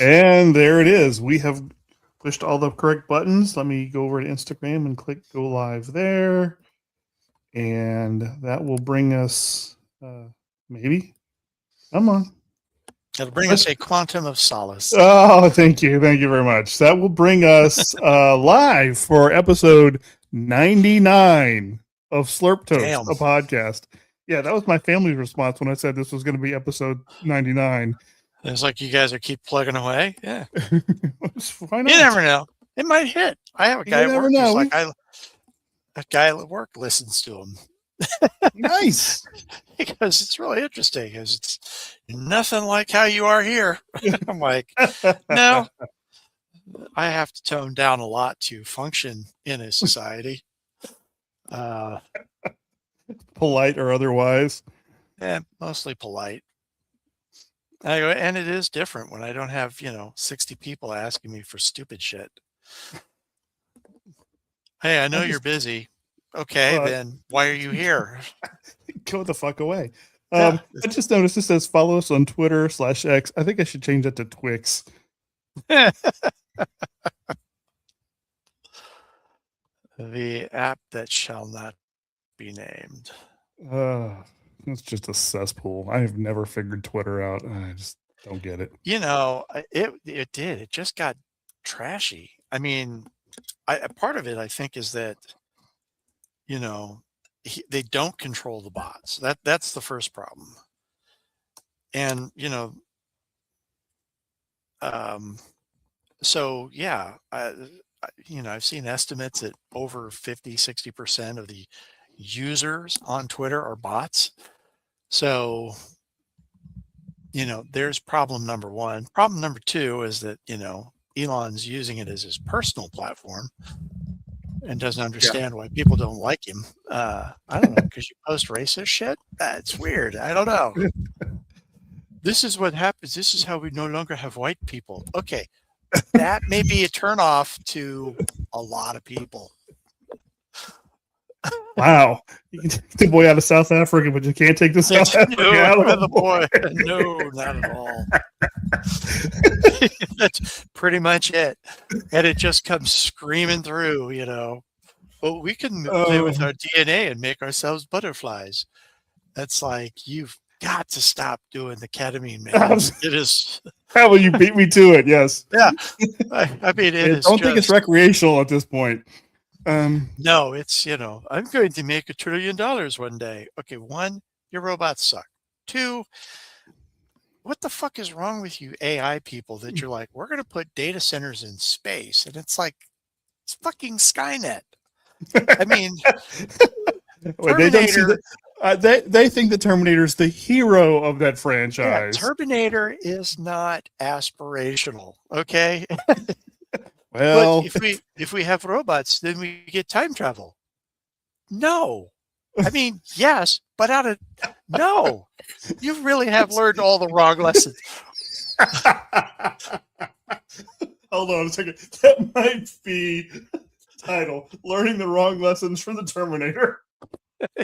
And there it is. We have pushed all the correct buttons. Let me go over to Instagram and click go live there. And that will bring us, maybe. Come on. It'll bring us a quantum of solace. Oh, thank you. Thank you very much. That will bring us live for episode 99 of Slurp Toast, Damn. a podcast. Yeah, that was my family's response when I said this was going to be episode 99. It's like you guys are keep plugging away. Yeah. Why not? You never know. It might hit. I have a guy You at never work know. who's like, a guy at work listens to him. Nice. He goes, it's really interesting. It's nothing like how you are here. I'm like, no, I have to tone down a lot to function in a society. Polite or otherwise. Yeah, mostly polite. I go, and it is different when I don't have, 60 people asking me for stupid shit. Hey, I know you're busy. Okay, then why are you here? Go the fuck away. Yeah. I just noticed it says follow us on Twitter /X. I think I should change that to Twix. The app that shall not be named. It's just a cesspool. I have never figured Twitter out. I just don't get it. It did. It just got trashy. I mean, part of it, I think, is that, they don't control the bots. That's the first problem. And, so yeah, I've seen estimates that over 50-60% of the users on Twitter are bots. So, there's problem number one. Problem number two is that, Elon's using it as his personal platform and doesn't understand why people don't like him. I don't know, because you post racist shit? It's weird. I don't know. This is what happens. This is how we no longer have white people. Okay. That may be a turnoff to a lot of people. Wow. You can take the boy out of South Africa, but you can't take the South Africa out of the boy. No, not at all. That's pretty much it. And it just comes screaming through, Well, we can play with our DNA and make ourselves butterflies. That's like, you've got to stop doing the ketamine, man. It is. How will you beat me to it? Yes. Yeah. I mean, it is. I don't think it's recreational at this point. No, it's, I'm going to make $1 trillion one day. Okay, one, your robots suck. Two, what the fuck is wrong with you AI people that you're like, we're going to put data centers in space? And it's like, it's fucking Skynet. I mean, Terminator. They think the Terminator is the hero of that franchise. Yeah, Terminator is not aspirational, okay? Well, but if we have robots, then we get time travel. No. I mean, yes, but no. You really have learned all the wrong lessons. Hold on a second. That might be the title. Learning the wrong lessons from the Terminator.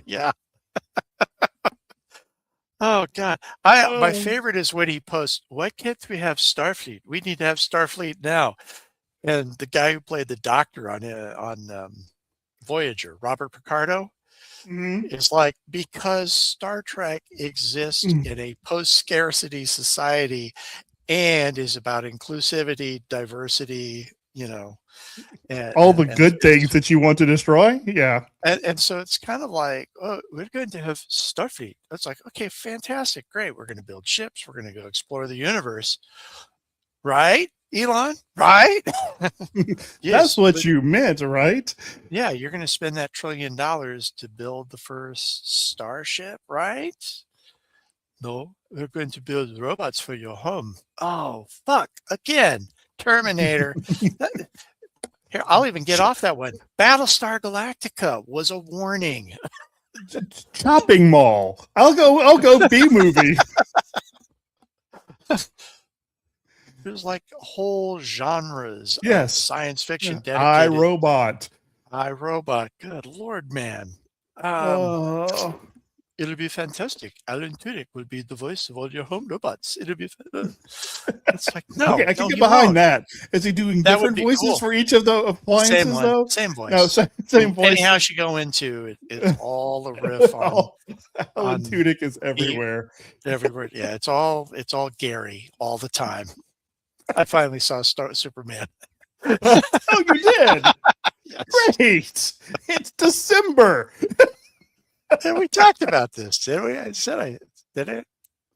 Yeah. Oh God! My favorite is when he posts, "Why can't we have Starfleet? We need to have Starfleet now." And the guy who played the Doctor on Voyager, Robert Picardo, is like, because Star Trek exists in a post-scarcity society and is about inclusivity, diversity, and all the good things that you want to destroy. Yeah. And so it's kind of like, oh, we're going to have Starfleet. It's like, okay, fantastic. Great. We're going to build ships. We're going to go explore the universe. Right, Elon? Right? Yes, that's what you meant, right? Yeah. You're going to spend that $1 trillion to build the first starship, right? No, we're going to build robots for your home. Oh, fuck. Again, Terminator. Here, I'll even get off that one. Battlestar Galactica was a warning. Shopping mall. I'll go B movie. There's like whole genres of science fiction dedicated. iRobot. iRobot. Good Lord, man. It'll be fantastic. Alan Tudyk will be the voice of all your home robots. It'll be. It's like no, Okay, I can no, get he behind won't. that. Is he doing That would different be voices cool. for each of the Same appliances one, though? same No, voice. same voice. Depending how she go into it, it's all a riff on Alan Tudyk is everywhere. everywhere. Yeah, it's all Gary all the time. I finally saw Superman. Oh, you did? Yes. Great. It's December. And we talked about this, did we? I said I did it.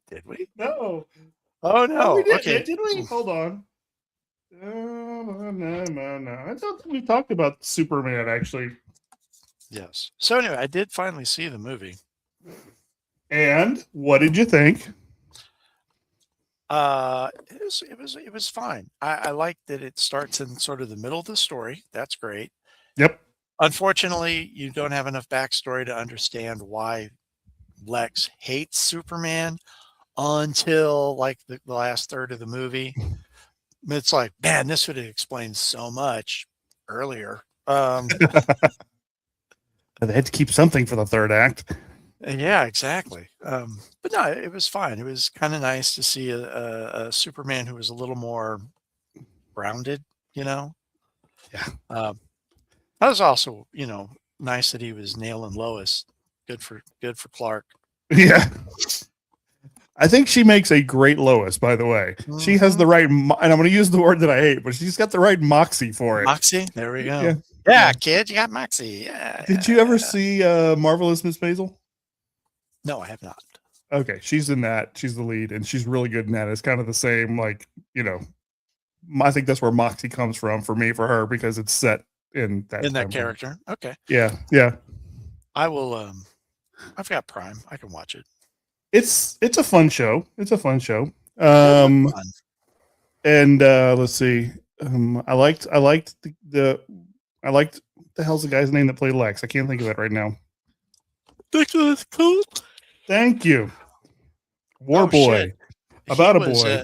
Did we? No. Oh No, no. we didn't. Okay. Did we? Hold on. No. I don't think we talked about Superman actually. Yes. So anyway, I did finally see the movie. And what did you think? It was fine. I like that it starts in sort of the middle of the story. That's great. Yep. Unfortunately, you don't have enough backstory to understand why Lex hates Superman until like the last third of the movie. It's like, man, this would have explained so much earlier. They had to keep something for the third act. Yeah, exactly. But no, it was fine. It was kind of nice to see a Superman who was a little more grounded, you know. Yeah. That was also, nice that he was nailing Lois. Good for Clark. Yeah. I think she makes a great Lois, by the way. She has the right, and I'm going to use the word that I hate, but she's got the right moxie for it. Moxie? There we go. Yeah. Yeah, kid, you got Moxie. Yeah. Did you ever see Marvelous Miss Maisel? No, I have not. Okay, she's in that. She's the lead, and she's really good in that. It's kind of the same, like, I think that's where Moxie comes from for me, for her, because it's set in that character. Okay. Yeah. I will. I've got Prime. I can watch it. It's a fun show. Fun. And let's see. I liked the hell's the guy's name that played Lex? I can't think of it right now. Nicholas Colt. Thank you. War Boy. About a boy.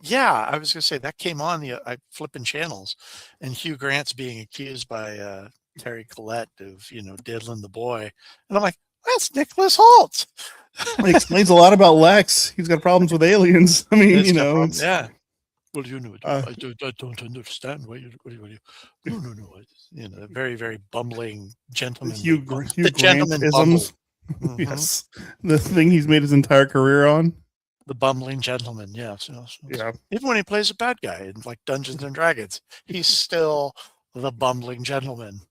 Yeah, I was gonna say that came on the flipping channels, and Hugh Grant's being accused by Terry Collette of diddling the boy, and I'm like, that's Nicholas Hoult. It explains a lot about Lex. He's got problems with aliens. I mean, yeah. Well, I don't understand why you. No. Very, very bumbling gentleman. Hugh the gentleman isms. Mm-hmm. Yes, the thing he's made his entire career on. The bumbling gentleman. Yes. Yeah. Even when he plays a bad guy in like Dungeons and Dragons, he's still the bumbling gentleman.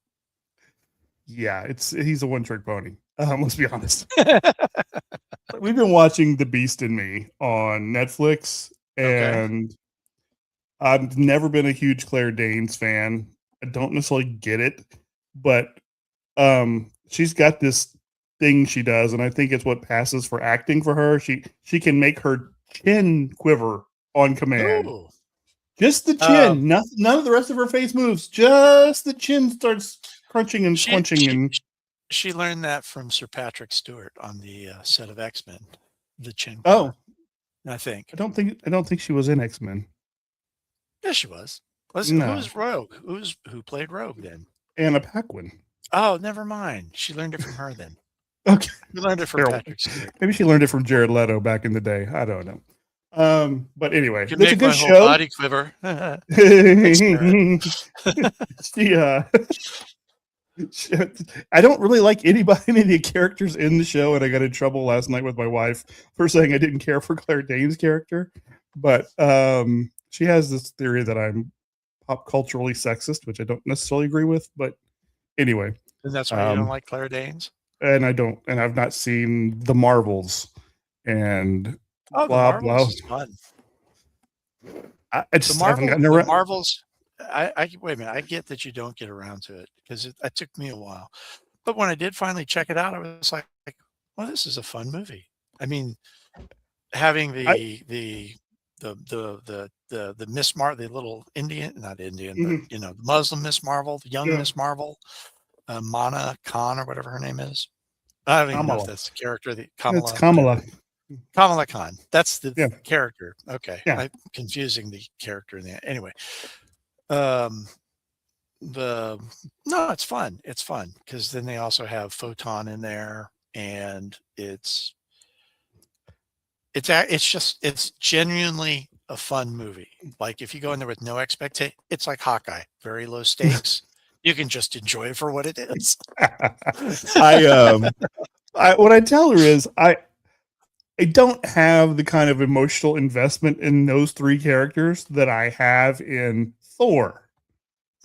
Yeah, he's a one-trick pony. Let's be honest. We've been watching The Beast in Me on Netflix, and I've never been a huge Claire Danes fan. I don't necessarily get it, but she's got this thing she does, and I think it's what passes for acting for her. She can make her chin quiver on command. Ooh. Just the chin. None of the rest of her face moves. Just the chin starts crunching and crunching. She learned that from Sir Patrick Stewart on the set of X-Men. The chin. Oh, I think. I don't think she was in X-Men. Yeah, she was. Who's Rogue? Who played Rogue then? Anna Paquin. Oh, never mind. She learned it from her then. Okay. We learned it from Patrick Stewart. Maybe she learned it from Jared Leto back in the day. I don't know. But anyway, it's a good show. Body quiver. I don't really like any of the characters in the show, and I got in trouble last night with my wife for saying I didn't care for Claire Danes' character. But she has this theory that I'm pop culturally sexist, which I don't necessarily agree with. But anyway, and that's why you don't like Claire Danes. And I've not seen The Marvels, and the Marvels is fun. I just haven't gotten around. The Marvels. Wait a minute. I get that you don't get around to it because it took me a while, but when I did finally check it out, I was like, well, this is a fun movie. I mean, having the Miss Marvel, the little not Indian, but the Muslim Miss Marvel, the young Miss Marvel, Mana Khan or whatever her name is. I don't even know if that's the character. It's Kamala. Kamala Khan. That's the character. Okay. Yeah. I'm confusing the character in the anyway. It's fun. It's fun because then they also have Photon in there, and it's genuinely a fun movie. Like if you go in there with no expectation, it's like Hawkeye, very low stakes. You can just enjoy it for what it is. What I tell her is I don't have the kind of emotional investment in those three characters that I have in Thor,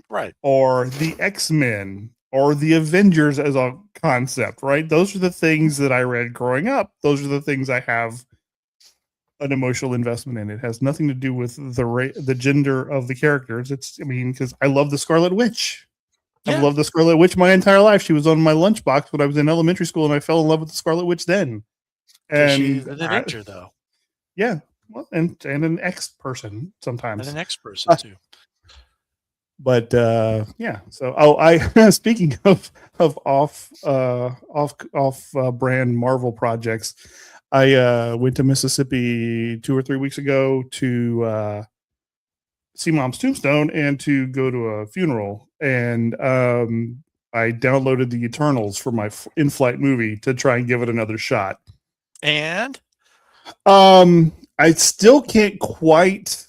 Right? or the X-Men, or the Avengers as a concept. Right? Those are the things that I read growing up. Those are the things I have an emotional investment in. It has nothing to do with the gender of the characters. Because I love the Scarlet Witch. Yeah. I've loved the Scarlet Witch my entire life. She was on my lunchbox when I was in elementary school, and I fell in love with the Scarlet Witch then. Because And she's an Avenger, though. Yeah, well, and an ex person And sometimes. an ex person too. But yeah. So I speaking of off brand Marvel projects, I went to Mississippi 2 or 3 weeks ago to see Mom's tombstone and to go to a funeral, and I downloaded the Eternals for my in-flight movie to try and give it another shot. And I still can't quite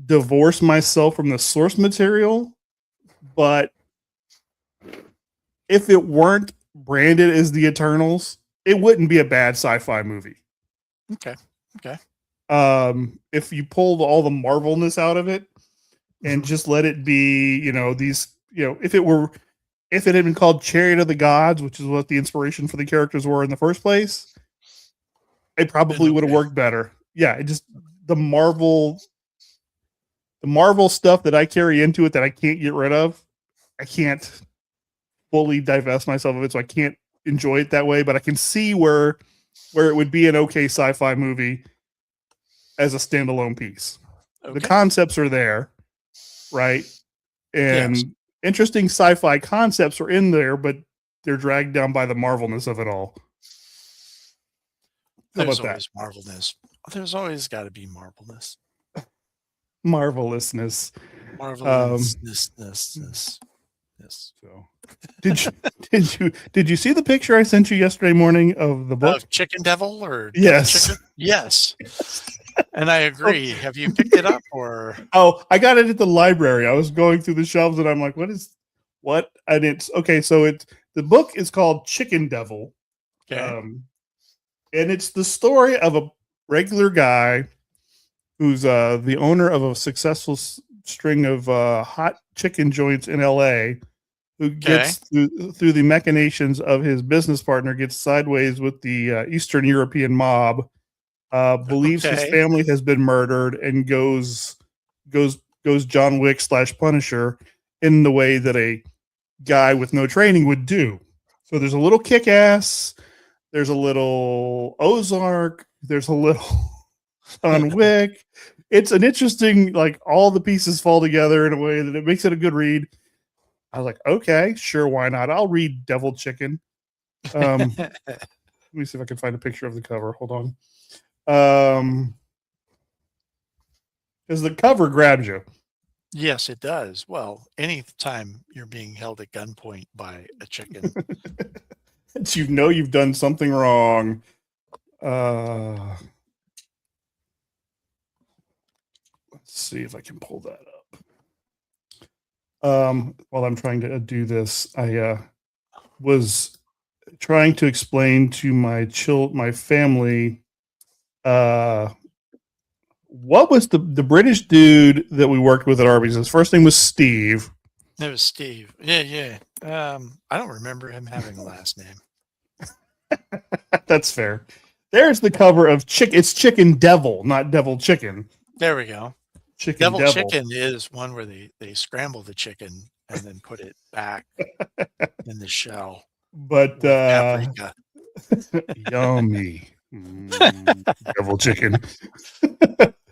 divorce myself from the source material, but if it weren't branded as the Eternals, it wouldn't be a bad sci-fi movie. Okay. If you pulled all the Marvelness out of it and just let it be, if it had been called Chariot of the Gods, which is what the inspiration for the characters were in the first place, it probably would have worked better. Yeah, the Marvel stuff that I carry into it that I can't get rid of, I can't fully divest myself of it, so I can't enjoy it that way. But I can see where it would be an okay sci-fi movie as a standalone piece. Okay. The concepts are there, right? And interesting sci-fi concepts are in there, but they're dragged down by the Marvelness of it all. There's always Marvelness. There's always got to be Marvelness. Marvelousness. Marvelousness. Yes. So, did you see the picture I sent you yesterday morning of the book? Chicken Devil or yes, Chicken? Yes. And I agree. Have you picked it up or? Oh, I got it at the library. I was going through the shelves and I'm like, what? And it's okay. So the book is called Chicken Devil. Okay. And it's the story of a regular guy who's the owner of a successful string of hot chicken joints in LA, who gets through the machinations of his business partner, gets sideways with the Eastern European mob, believes his family has been murdered, and goes John Wick / Punisher in the way that a guy with no training would do. So there's a little Kick-Ass, there's a little Ozark, there's a little John Wick. It's an interesting, like, all the pieces fall together in a way that it makes it a good read. I was like, okay, sure, why not? I'll read Devil Chicken. Let me see if I can find a picture of the cover. Hold on. Because the cover grabs you. Yes, it does. Well, anytime you're being held at gunpoint by a chicken. You know you've done something wrong. Let's see if I can pull that up. While I'm trying to do this, I was trying to explain to my family what was the British dude that we worked with at Arby's. His first name was Steve. It was Steve. Yeah. I don't remember him having a last name. That's fair. There's the cover of It's Chicken Devil, not Devil Chicken. There we go. Devil Chicken is one where they scramble the chicken and then put it back in the shell. But yummy. Devil Chicken.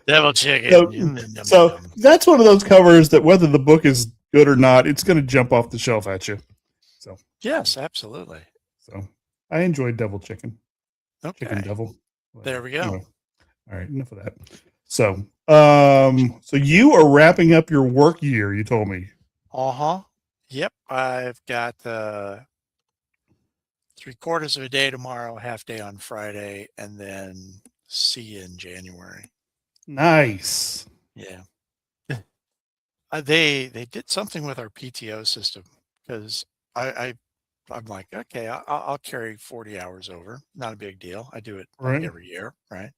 Devil Chicken. So that's one of those covers that whether the book is good or not, it's going to jump off the shelf at you. So yes, absolutely. So I enjoyed Devil Chicken. Okay. Chicken Devil. There we go. Anyway. All right, enough of that. So, so you are wrapping up your work year, you told me. Yep, I've got 3 3/4 of a day tomorrow, half day on Friday, and then see you in January. Nice. Yeah. They did something with our PTO system because I'm like, okay, I'll carry 40 hours over. Not a big deal. I do it like Right. every year, right?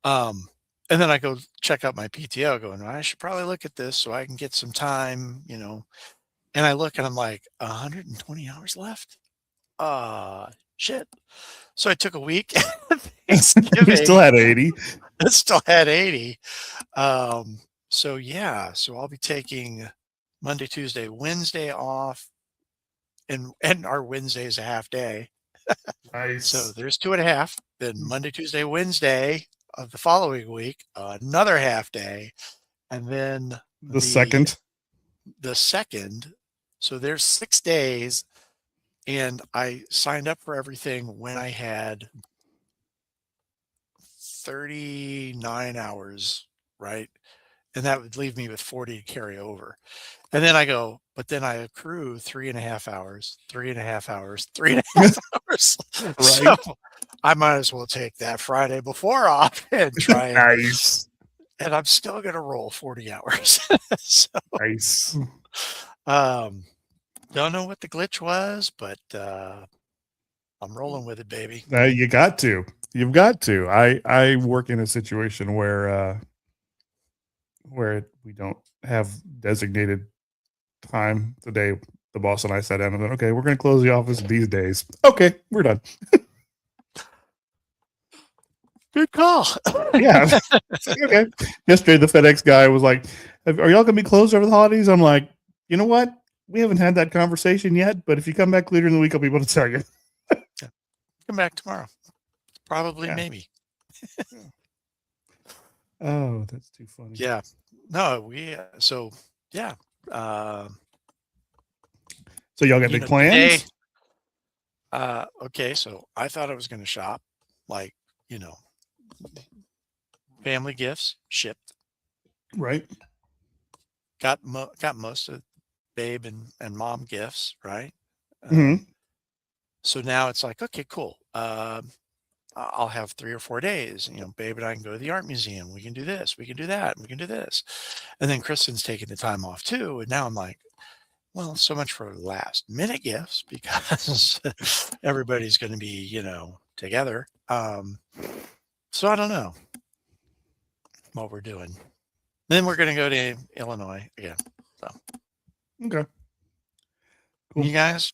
Um, and then I go check out my PTO, going, I should probably look at this so I can get some time, And I look and I'm like, 120 hours left. Shit. So I took a week. We Thanksgiving. still had 80. I still had 80. So yeah, so I'll be taking Monday, Tuesday, Wednesday off, and our Wednesday is a half day. Nice. So there's 2.5. Then Monday, Tuesday, Wednesday of the following week, another half day, and then the second. The second. So there's 6 days, and I signed up for everything when I had 39 hours, right? And that would leave me with 40 to carry over. And then I go, but then I accrue 3.5 hours, 3.5 hours, 3.5 hours. Right. So I might as well take that Friday before off and try Nice. and I'm still going to roll 40 hours. So, Nice. don't know what the glitch was, but I'm rolling with it, baby. You got to. You've got to. I work in a situation where we don't have designated time. Today, the boss and I sat down and went, okay, we're going to close the office these days. Okay, we're done. Good call. Yeah. Okay. Yesterday, the FedEx guy was like, are y'all going to be closed over the holidays? I'm like, you know what? We haven't had that conversation yet, but if you come back later in the week, I'll be able to tell you. Come back tomorrow. Probably, Yeah. maybe. Oh, that's too funny. Yeah. No, so yeah. So y'all got big plans? Today, okay, so I thought I was going to shop, like, family gifts shipped. Right. Got most of babe and mom gifts, right? Mhm. So now it's like, okay, cool. I'll have 3 or 4 days. Babe and I can go to the art museum. We can do this. We can do that. We can do this. And then Kristen's taking the time off too. And now I'm like, well, so much for last minute gifts because everybody's going to be, together. So I don't know what we're doing. Then we're going to go to Illinois again. So Okay. Cool. You guys?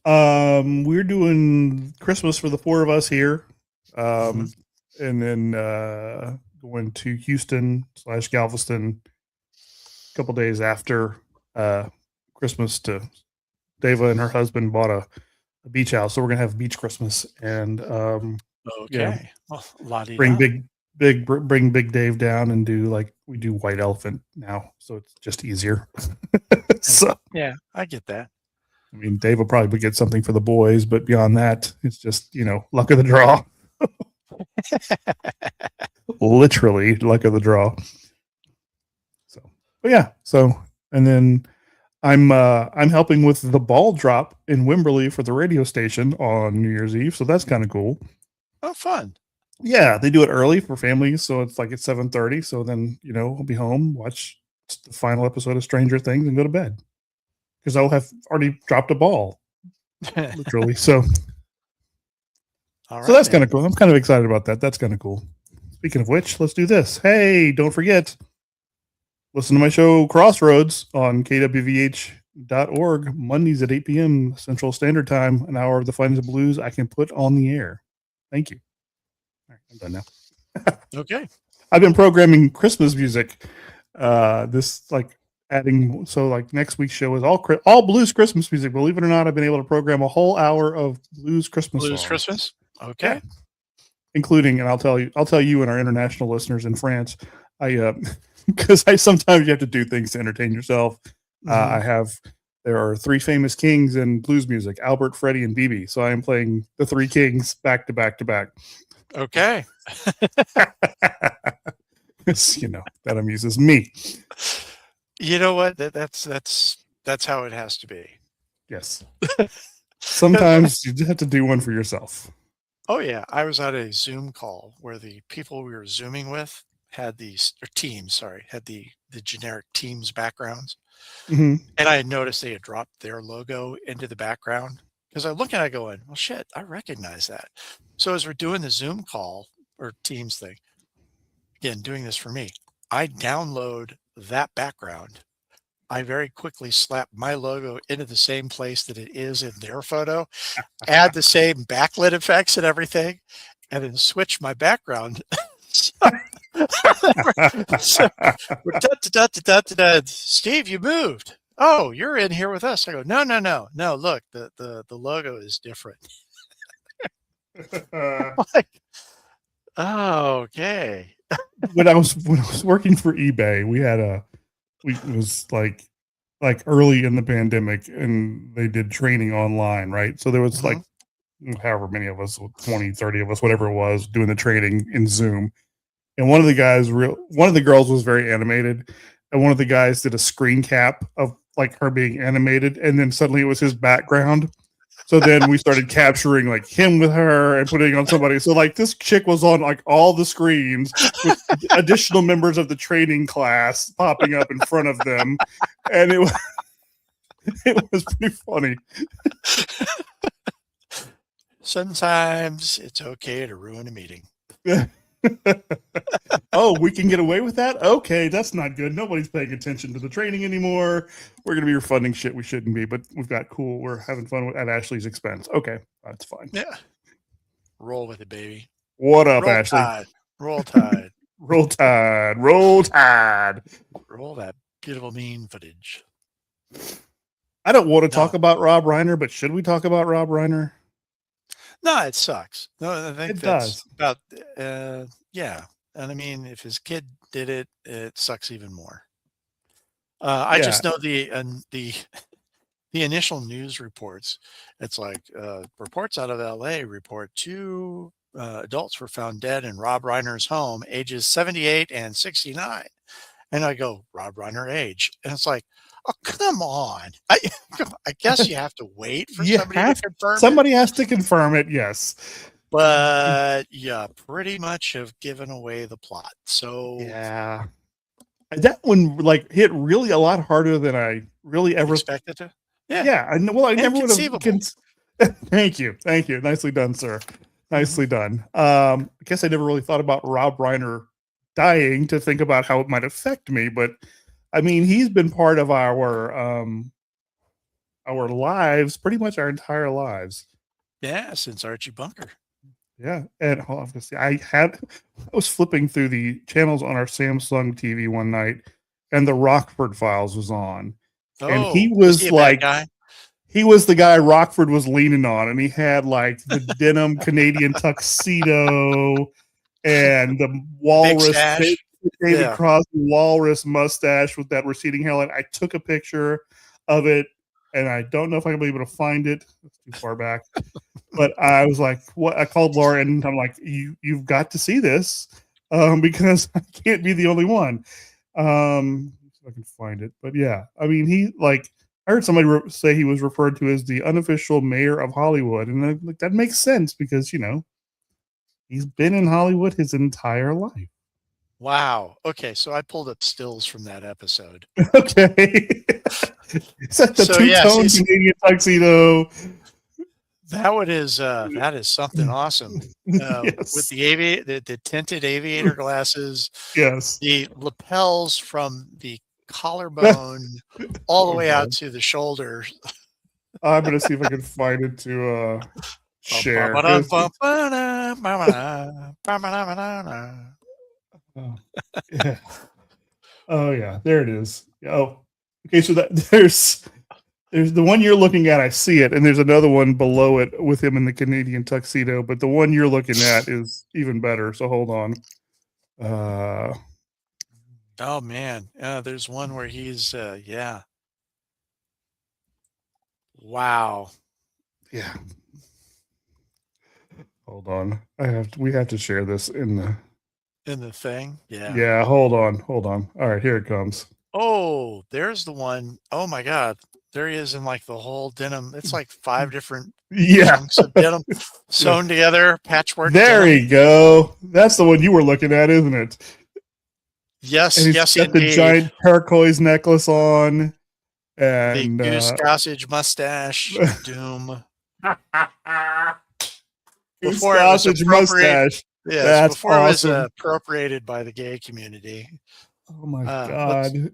We're doing Christmas for the 4 of us here. And then going to Houston/Galveston a couple days after Christmas to Deva and her husband bought a beach house. So we're going to have beach Christmas and okay. Well, bring Big Dave down and we do White Elephant now. So it's just easier. So yeah, I get that. I mean, Dave will probably get something for the boys, but beyond that, it's just, luck of the draw. Literally luck of the draw. So, but yeah. So, and then I'm helping with the ball drop in Wimberley for the radio station on New Year's Eve. So that's kind of cool. Oh, fun. Yeah. They do it early for families. So it's like at 7:30. So then, I'll be home, watch the final episode of Stranger Things and go to bed. Because I'll have already dropped a ball, literally. So that's kind of cool. I'm kind of excited about that. That's kind of cool. Speaking of which, let's do this. Hey, don't forget, listen to my show Crossroads on kwvh.org Mondays at 8 p.m. Central Standard Time. An hour of the finest blues I can put on the air. Thank you. All right, I'm done now. Okay. I've been programming Christmas music. Adding, so next week's show is all blues Christmas music. Believe it or not, I've been able to program a whole hour of blues Christmas songs. Christmas. Okay. Yeah. Including, and I'll tell you and our international listeners in France, because sometimes you have to do things to entertain yourself. There are 3 famous kings in blues music: Albert, Freddie, and BB. So I am playing the 3 kings back to back to back. Okay. That amuses me. You know what? That's how it has to be. Yes. Sometimes you just have to do one for yourself. Oh yeah, I was on a Zoom call where the people we were Zooming with had these or Teams, sorry, had the generic Teams backgrounds, Hmm. and I had noticed they had dropped their logo into the background because I'm looking at it going, well, shit, I recognize that. So as we're doing the Zoom call or Teams thing, again, doing this for me, I download that background. I very quickly slap my logo into the same place that it is in their photo, add the same backlit effects and everything, and then switch my background. So, so we're Steve, you moved. Oh, you're in here with us. I go, no, no, no, no. Look, the logo is different. Like, oh, okay. when I was working for eBay, it was like early in the pandemic, and they did training online, right? So there was like however many of us, 20, 30 of us, whatever it was, doing the training in Zoom. And one of the girls was very animated, and one of the guys did a screen cap of like her being animated, and then suddenly it was his background. So then we started capturing like him with her and putting it on somebody. So like this chick was on like all the screens with additional members of the training class popping up in front of them, and it was pretty funny. Sometimes it's okay to ruin a meeting. Oh, we can get away with that? Okay, that's not good. Nobody's paying attention to the training anymore. We're going to be refunding shit we shouldn't be, but we're having fun at Ashley's expense. Okay, that's fine. Yeah. Roll with it, baby. What up, Roll Ashley? Tide. Roll Tide. Roll Tide. Roll Tide. Roll that beautiful mean footage. I don't want to talk about Rob Reiner, but should we talk about Rob Reiner? No, it sucks. No, I think It that's does. about, yeah. And I mean, if his kid did it, it sucks even more. I Yeah. just know the initial news reports. It's like reports out of LA report 2 adults were found dead in Rob Reiner's home, ages 78 and 69. And I go, Rob Reiner age. And it's like, oh, come on. I guess you have to wait for somebody to confirm somebody has to confirm it, yes. But yeah, pretty much have given away the plot. So yeah. That one like hit really a lot harder than I really ever expected to. Yeah. I never would have. Thank you. Nicely done, sir. Nicely done. I guess I never really thought about Rob Reiner dying to think about how it might affect me, but I mean, he's been part of our lives, pretty much our entire lives. Yeah, since Archie Bunker. Yeah, and obviously, I was flipping through the channels on our Samsung TV one night, and the Rockford Files was on, and he was he like, guy? He was the guy Rockford was leaning on, and he had like the denim Canadian tuxedo and the walrus David Crosby walrus mustache with that receding hairline. I took a picture of it, and I don't know if I'm gonna be able to find it. It's too far back. But I was like, "What?" I called Laura, and I'm like, "You've got to see this because I can't be the only one." If I can find it, but yeah, I mean, I heard somebody say he was referred to as the unofficial mayor of Hollywood, and like that makes sense because he's been in Hollywood his entire life. Wow. Okay, so I pulled up stills from that episode. Okay, it's like the two-tone Canadian tuxedo. That is something awesome. Yes. With the tinted aviator glasses. Yes. The lapels from the collarbone all the way out to the shoulder. I'm gonna see if I can find it to share. Yeah. Oh yeah, there it is. Oh, okay. So there's the one you're looking at. I see it, and there's another one below it with him in the Canadian tuxedo. But the one you're looking at is even better. So hold on. Oh man, there's one where he's yeah. Wow. Yeah. Hold on. We have to share this in the thing. Yeah. Yeah, hold on. All right, here it comes. Oh, there's the one. Oh my God. There he is in like the whole denim. It's like 5 different Yeah. chunks of denim sewn together, patchwork There denim. you go. That's the one you were looking at, isn't it? Yes, And he's yes, got the indeed. giant turquoise necklace on. The And Goose Gossage mustache, Doom. Goose Before it was Gossage appropriate. mustache. Yes, That's before it was awesome. appropriated by the gay community. Oh my But God.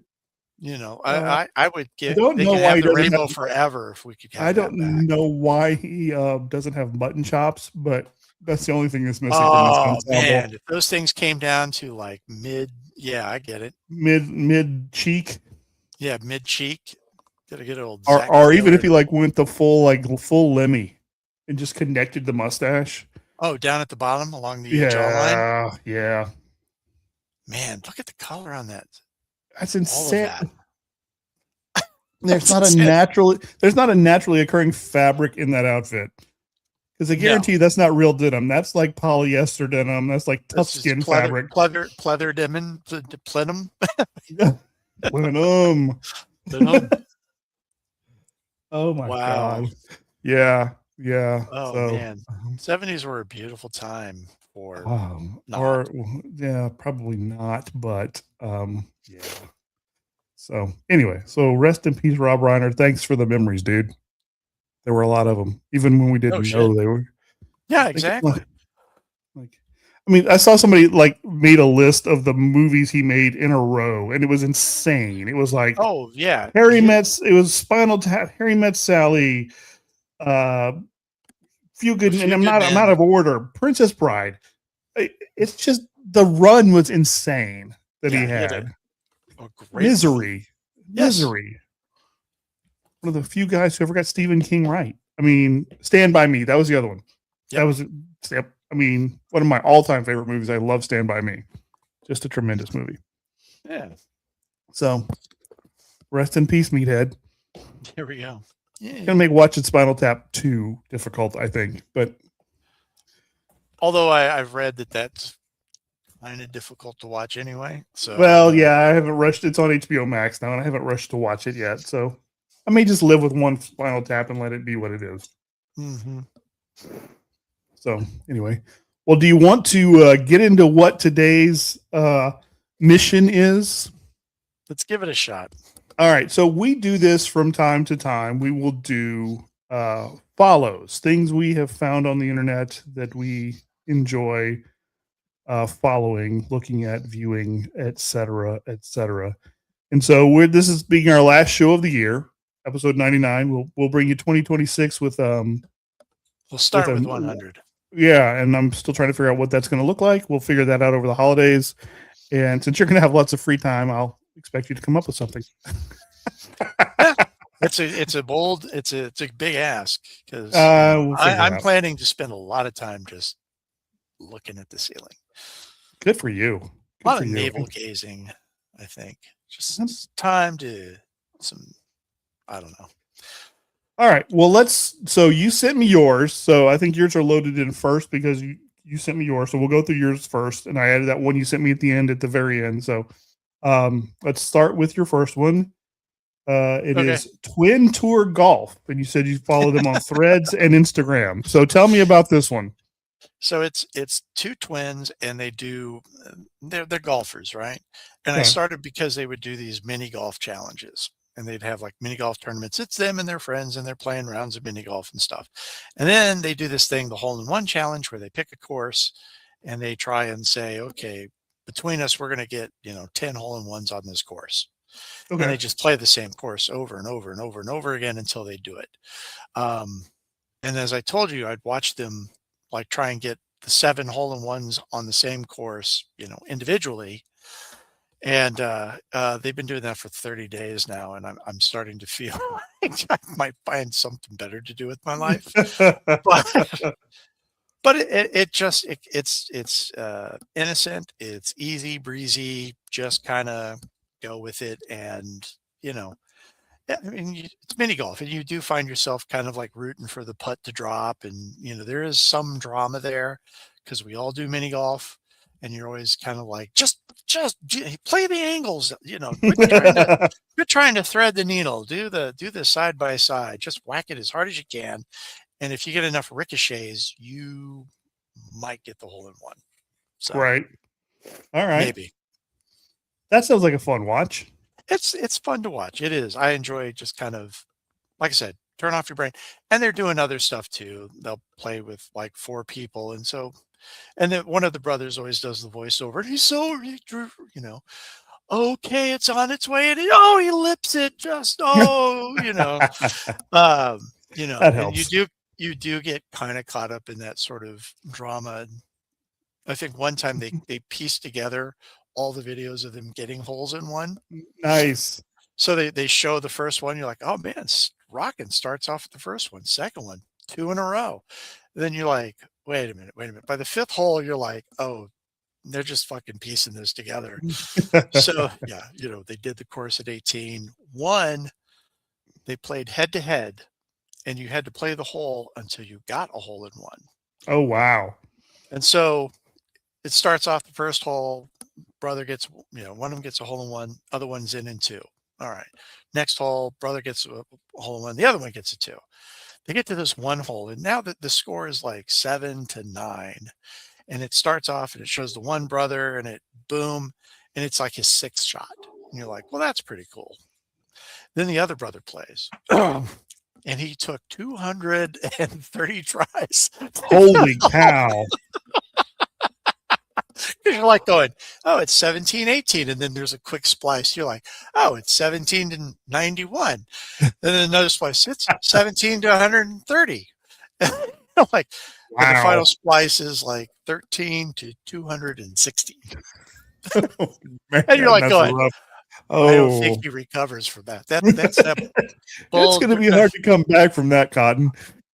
you know, Uh, I would get. don't They know can why have he the doesn't rainbow have. forever if we could have I that don't back. know why he doesn't have mutton chops, but that's the only thing that's missing from this Oh ensemble. man, if those things came down to like mid, yeah, I get it. Mid cheek, Yeah, mid cheek. Gotta get old or Zach or even if Taylor. he like went the full Lemmy and just connected the mustache. Oh, down at the bottom along the jawline. Yeah. Man, look at the color on that. That's All of insane. that. There's That's not a insane. naturally occurring fabric in that outfit. Because I guarantee you that's not real denim. That's like polyester denim. That's like tough That's just skin fabric. pleather denim, plenum. Plenum. Plenum. Oh my Wow. God. Yeah. Oh So, man, 70s were a beautiful time for or yeah, probably not, but yeah. So anyway, so rest in peace, Rob Reiner. Thanks for the memories, dude. There were a lot of them, even when we didn't know they were. Yeah, exactly. Like, I mean, I saw somebody like made a list of the movies he made in a row, and it was insane. It was like, oh yeah, Harry Met's. It was Spinal Tap, Harry Met Sally, Few Good, and I'm not out of order. Princess Bride. It's just the run was insane that he had. Misery. One of the few guys who ever got Stephen King right. I mean, Stand By Me. That was the other one. That was. I mean, one of my all-time favorite movies. I love Stand By Me. Just a tremendous movie. Yeah. So, rest in peace, Meathead. Here we go. Yeah. Gonna make watching Spinal Tap too difficult, I think. But although I've read that's kind of difficult to watch anyway. So well, yeah, I haven't rushed. It's on HBO Max now, and I haven't rushed to watch it yet. So I may just live with one Spinal Tap and let it be what it is. Mm-hmm. So anyway, well, do you want to get into what today's mission is? Let's give it a shot. All right. So we do this from time to time. We will do follows, things we have found on the internet that we enjoy following, looking at, viewing, etc., etc. And so this is being our last show of the year, episode 99. We'll bring you 2026 with we'll start with 100. Yeah, and I'm still trying to figure out what that's going to look like. We'll figure that out over the holidays. And since you're going to have lots of free time, I'll expect you to come up with something. It's a big ask because I'm planning to spend a lot of time just looking at the ceiling. Good for you. A lot of navel gazing, I think. Just time to I don't know. All right. Well, so you sent me yours. So I think yours are loaded in first because you sent me yours. So we'll go through yours first. And I added that one you sent me at the end, at the very end. So let's start with your first one. It is Twin Tour Golf. And you said you follow them on Threads and Instagram. So tell me about this one. So it's two twins and they're golfers, right? And I started because they would do these mini golf challenges. And they'd have like mini golf tournaments. It's them and their friends, and they're playing rounds of mini golf and stuff. And then they do this thing, the hole-in-one challenge, where they pick a course and they try and say, okay, between us, we're going to get 10 hole-in-ones on this course. Okay. And they just play the same course over and over and over and over again until they do it. And as I told you, I'd watch them like try and get the 7 hole-in-ones on the same course, individually. And they've been doing that for 30 days now, and I'm starting to feel like I might find something better to do with my life. But it's innocent, it's easy breezy, just kind of go with it, and I mean, it's mini golf, and you do find yourself kind of like rooting for the putt to drop, and there is some drama there because we all do mini golf. and you're always kind of like, just play the angles, quit trying to thread the needle, do the side by side, just whack it as hard as you can. And if you get enough ricochets, you might get the hole in one. So Right. All right. maybe. That sounds like a fun watch. It's fun to watch. It is. I enjoy just kind of, like I said, turn off your brain. And they're doing other stuff too. They'll play with like 4 people. And so, and then one of the brothers always does the voiceover. He's so, okay, it's on its way. And he lips it just, That and helps. you do get kind of caught up in that sort of drama. I think one time they pieced together all the videos of them getting holes in one. Nice. So they show the first one, you're like, oh man, rocking starts off with the first one, second one, 2 in a row. Then you're like, wait a minute. By the 5th hole, you're like, oh, they're just fucking piecing this together. So yeah, they did the course at 18. One, they played head to head, and you had to play the hole until you got a hole in one. Oh, wow. And so it starts off the first hole, brother gets, one of them gets a hole in one, other one's in 2. All right. Next hole, brother gets a hole in one, the other one gets a 2. They get to this one hole, and now that the score is like 7-9, and it starts off and it shows the one brother, and it boom, and it's like his 6th shot. And you're like, well, that's pretty cool. Then the other brother plays. And he took 230 tries. Holy cow. You're like going, oh, it's 17-18. And then there's a quick splice. You're like, oh, it's 17-91. And then another splice, it's 17-130. Like, Wow. and the final splice is like 13-260. Oh, man, And you're like going, rough. I don't think he recovers from that. That's that. It's going to be hard to come back from that, Cotton.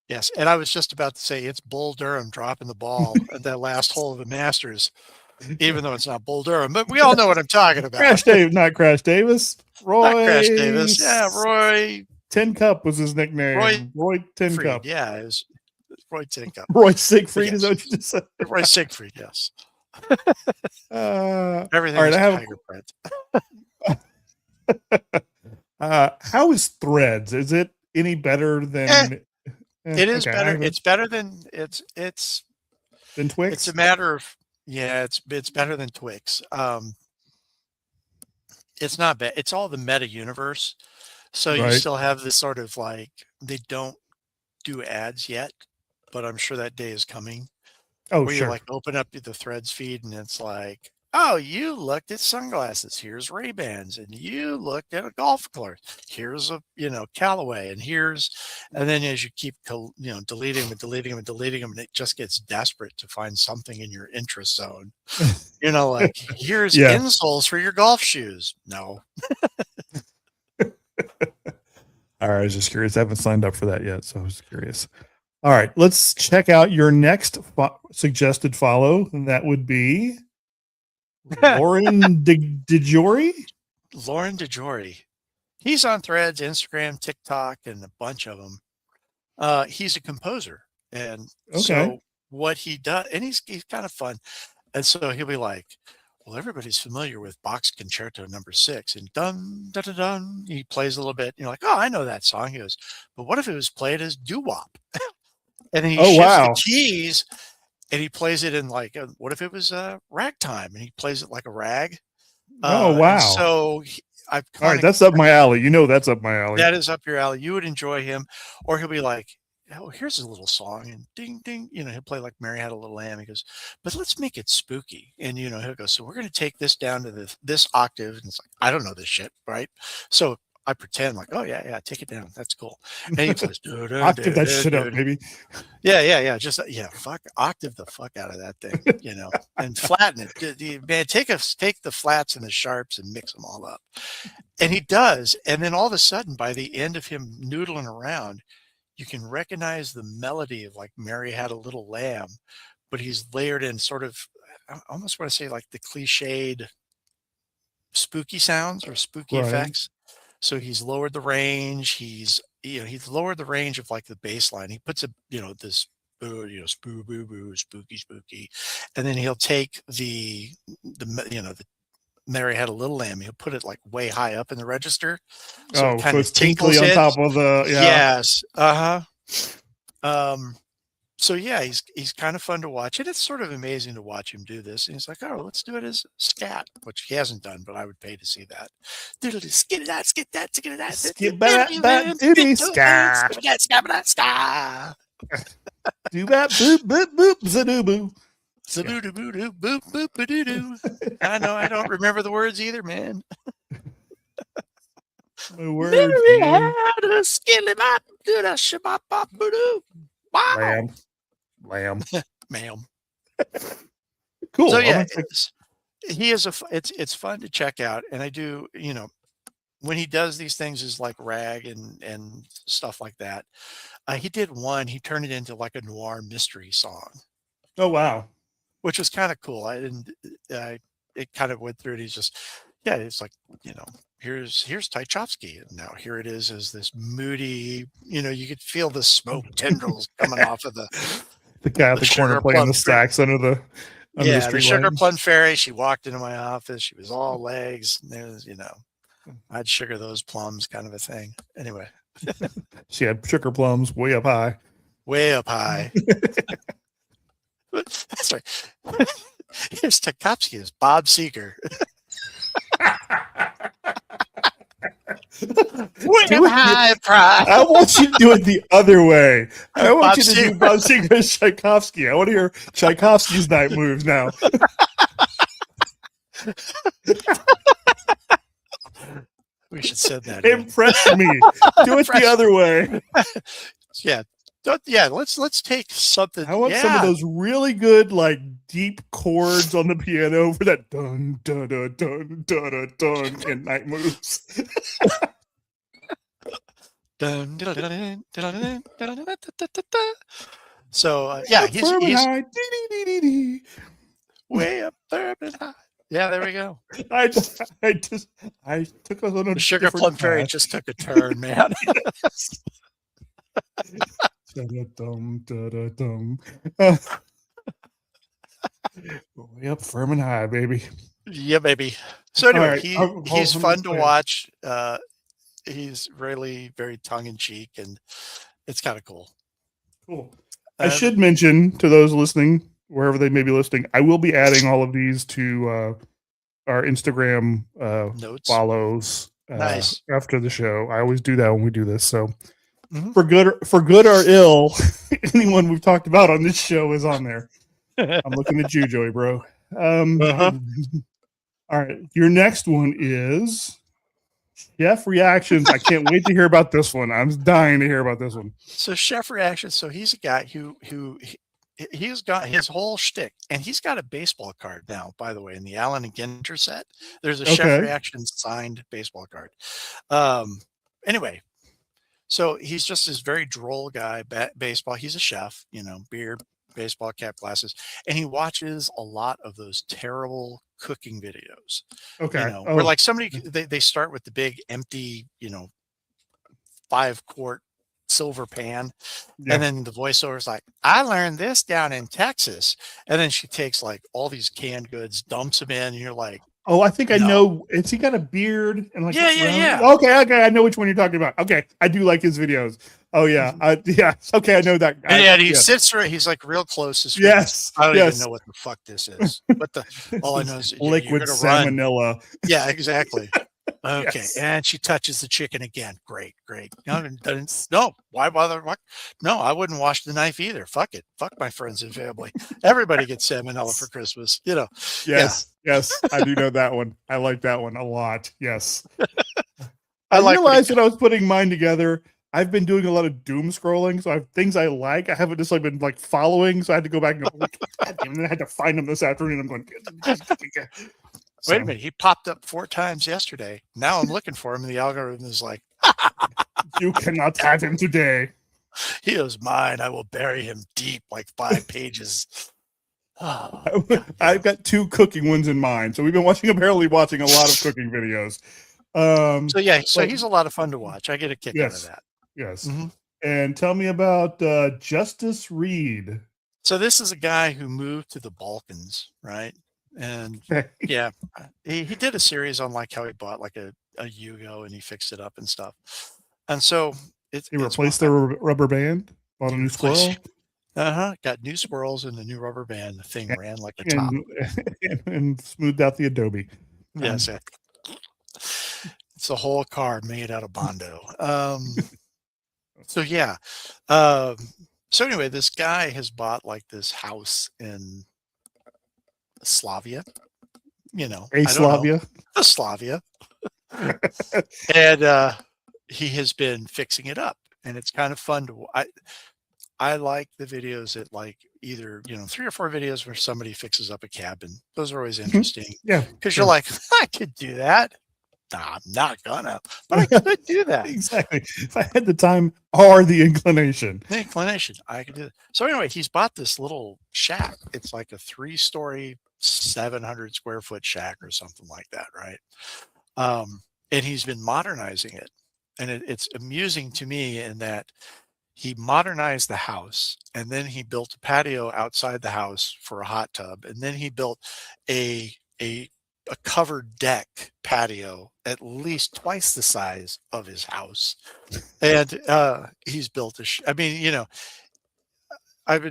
Yes, and I was just about to say it's Bull Durham dropping the ball at that last hole of the Masters, even though it's not Bull Durham. But we all know what I'm talking about. Not Crash Davis. Roy. Not Crash Davis. Yeah, Roy. Tin Cup was his nickname. Roy Tin Siegfried. Cup. Yeah, it was Roy Tin Cup. Roy Siegfried, yes. Is that what you just said? Roy Siegfried, yes. all Everything right, is I have tiger print. How is Threads? Is it any better than it is better. It's better than it's than Twix. It's a matter of it's better than Twix. It's not bad. It's all the meta universe. So you still have this sort of like, they don't do ads yet, but I'm sure that day is coming. Oh, where sure. you like open up the Threads feed and it's like, oh, you looked at sunglasses. Here's Ray-Bans, and you looked at a golf cart. Here's a Callaway, and then as you keep deleting them, and it just gets desperate to find something in your interest zone. Like here's insoles for your golf shoes. No. All right, I was just curious. I haven't signed up for that yet, so I was curious. All right, let's check out your next suggested follow. And that would be Lauren DeJory. Lauren DeJory. He's on Threads, Instagram, TikTok, and a bunch of them. He's a composer, and so what he does, and he's kind of fun, and so he'll be like, well, everybody's familiar with Bach's Concerto No. 6, and dun dun dun dun. He plays a little bit. You're like, oh, I know that song. He goes, but what if it was played as doo-wop? And then he shifts the keys, and he plays it in like, what if it was ragtime? And he plays it like a rag. Oh, wow. So all right, that's up my alley. That's up my alley. That is up your alley. You would enjoy him. Or he'll be like, oh, here's a little song, and ding, ding. He'll play like Mary Had a Little Lamb. He goes, but let's make it spooky. And, he'll go, so we're going to take this down to this octave. And it's like, I don't know this shit, right? So I pretend like, oh, yeah, take it down. That's cool. And he plays, octave that shit up, baby. Yeah. Just, fuck, octave the fuck out of that thing, and flatten it. Man, take the flats and the sharps and mix them all up. And he does. And then all of a sudden, by the end of him noodling around, you can recognize the melody of like Mary Had a Little Lamb, but he's layered in sort of, I almost want to say like the cliched spooky sounds or spooky effects. So he's lowered the range. He's lowered the range of like the bass line. He puts this boo, spoo, boo, boo, spooky, spooky. And then he'll take the Mary Had a Little Lamb. He'll put it like way high up in the register, so it Oh, kind so of it's tinkly tinkles on it. top of the Yes. So yeah, he's kind of fun to watch, and it's sort of amazing to watch him do this. And he's like, "Oh, let's do it as scat," which he hasn't done, but I would pay to see that. Skip that, skip that, skip that, skip that doody ska. ska. Do that boop boop boop zadoo Boop. I know I don't remember the words either, man. The words, man. Wow. Lamb. Ma'am. Cool. So Well, yeah, that's he is it's fun to check out, and I do, when he does these things is like rag and stuff like that. He did one. He turned it into like a noir mystery song, oh wow. which was kind of cool. I didn't. It kind of went through it. He's just, yeah. It's like, here's Tchaikovsky, and now here it is as this moody. You could feel the smoke tendrils coming off of the guy at the corner Sugar playing Plum the sax under the the street Sugar lights. Plum Fairy. She walked into my office. She was all legs. And there's, I'd sugar those plums, kind of a thing. Anyway, She had sugar plums way up high. way up high. That's right. Here's Tchaikovsky as Bob Seger. Way up high pride. I want you to do it the other way. I want Bob you to do Seger. Bob Seger's Tchaikovsky. I want to hear Tchaikovsky's night moves now. We should send that in. Impress me. Do it the other way. Yeah. Let's take something. I want some of those really good, like, deep chords on the piano for that dun dun dun dun dun dun dun and night moves. Dun, dun, dun, dun, dun, dun, dun, dun, dun, dun, dun. So yeah, he's high. Dee-dee-dee-dee-dee. way up there and high. Yeah, there we go. I took us on a The Sugar different Plum Fairy path. just took a turn, man. Dum, da-da-dum. Way up firm and high, baby. Yeah, baby. So anyway, right. he's Hold fun on, to wait. watch. He's really very tongue in cheek, and it's kind of cool. Cool. I should mention to those listening, wherever they may be listening, I will be adding all of these to our Instagram notes. follows Nice. after the show. I always do that when we do this. So Mhm. for good or ill, anyone we've talked about on this show is on there. I'm looking at you, Joey, bro. Uh-huh. All right. Your next one is Chef Reactions. I can't wait to hear about this one. I'm dying to hear about this one. So Chef Reaction. So he's a guy he's got his whole shtick, and he's got a baseball card now, by the way, in the Allen and Ginter set. There's a Chef Okay. Reaction signed baseball card. Anyway, so he's just this very droll guy, baseball. He's a chef, beard, baseball cap, glasses, and he watches a lot of those terrible cooking videos. Okay. Where like somebody they start with the big empty, 5-quart silver pan, Yeah. and then the voiceover is like, I learned this down in Texas, and then she takes like all these canned goods, dumps them in, and you're like, Oh, I think I No. know. Has he got a beard and like? Yeah. Okay, I know which one you're talking about. Okay, I do like his videos. Oh yeah, Okay, I know that. and he yes. sits right, he's like real close to screen. Yes, I don't yes. even know what the fuck this is. But all I know is you're liquid gonna run. salmonella. Yeah, exactly. Okay, Yes. and she touches the chicken again. Great. No, why bother? What? No, I wouldn't wash the knife either. Fuck it. Fuck my friends and family. Everybody gets salmonella for Christmas. Yes, I do know that one. I like that one a lot. Yes, I like realized when I was putting mine together. I've been doing a lot of doom scrolling, so I have things I like. I haven't just been like following, so I had to go back and go. God damn it, I had to find them this afternoon. I'm going. Wait a minute. He popped up 4 times yesterday. Now I'm looking for him, and the algorithm is like, You cannot have him today. he is mine. I will bury him deep, like 5 pages. Oh, I've got 2 cooking ones in mind, so we've been apparently watching a lot of cooking videos. so he's a lot of fun to watch. I get a kick out of that. Yes. Mhm. and tell me about Justice Reed. So this is a guy who moved to the Balkans, right? And yeah, he did a series on like how he bought like a Yugo and he fixed it up and stuff. And so He replaced the rubber band, bought a new squirrel. Got new squirrels and a new rubber band. The thing ran like a top. And smoothed out the Adobe. Yes. It's a whole car made out of Bondo. So yeah. So anyway, this guy has bought like this house in Slavia, Slavia. Slavia. And he has been fixing it up, and it's kind of fun to I like the videos that like either 3 or 4 videos where somebody fixes up a cabin. Those are always interesting. Yeah, because you're like, I could do that. Nah, I'm not gonna, but I could do that. Exactly. If I had the time or the inclination. I could do it. So anyway, he's bought this little shack. It's like a 3-story, 700 square foot shack or something like that, right? And he's been modernizing it. And it's amusing to me in that he modernized the house, and then he built a patio outside the house for a hot tub, and then he built a covered deck patio at least twice the size of his house. And he's built I've been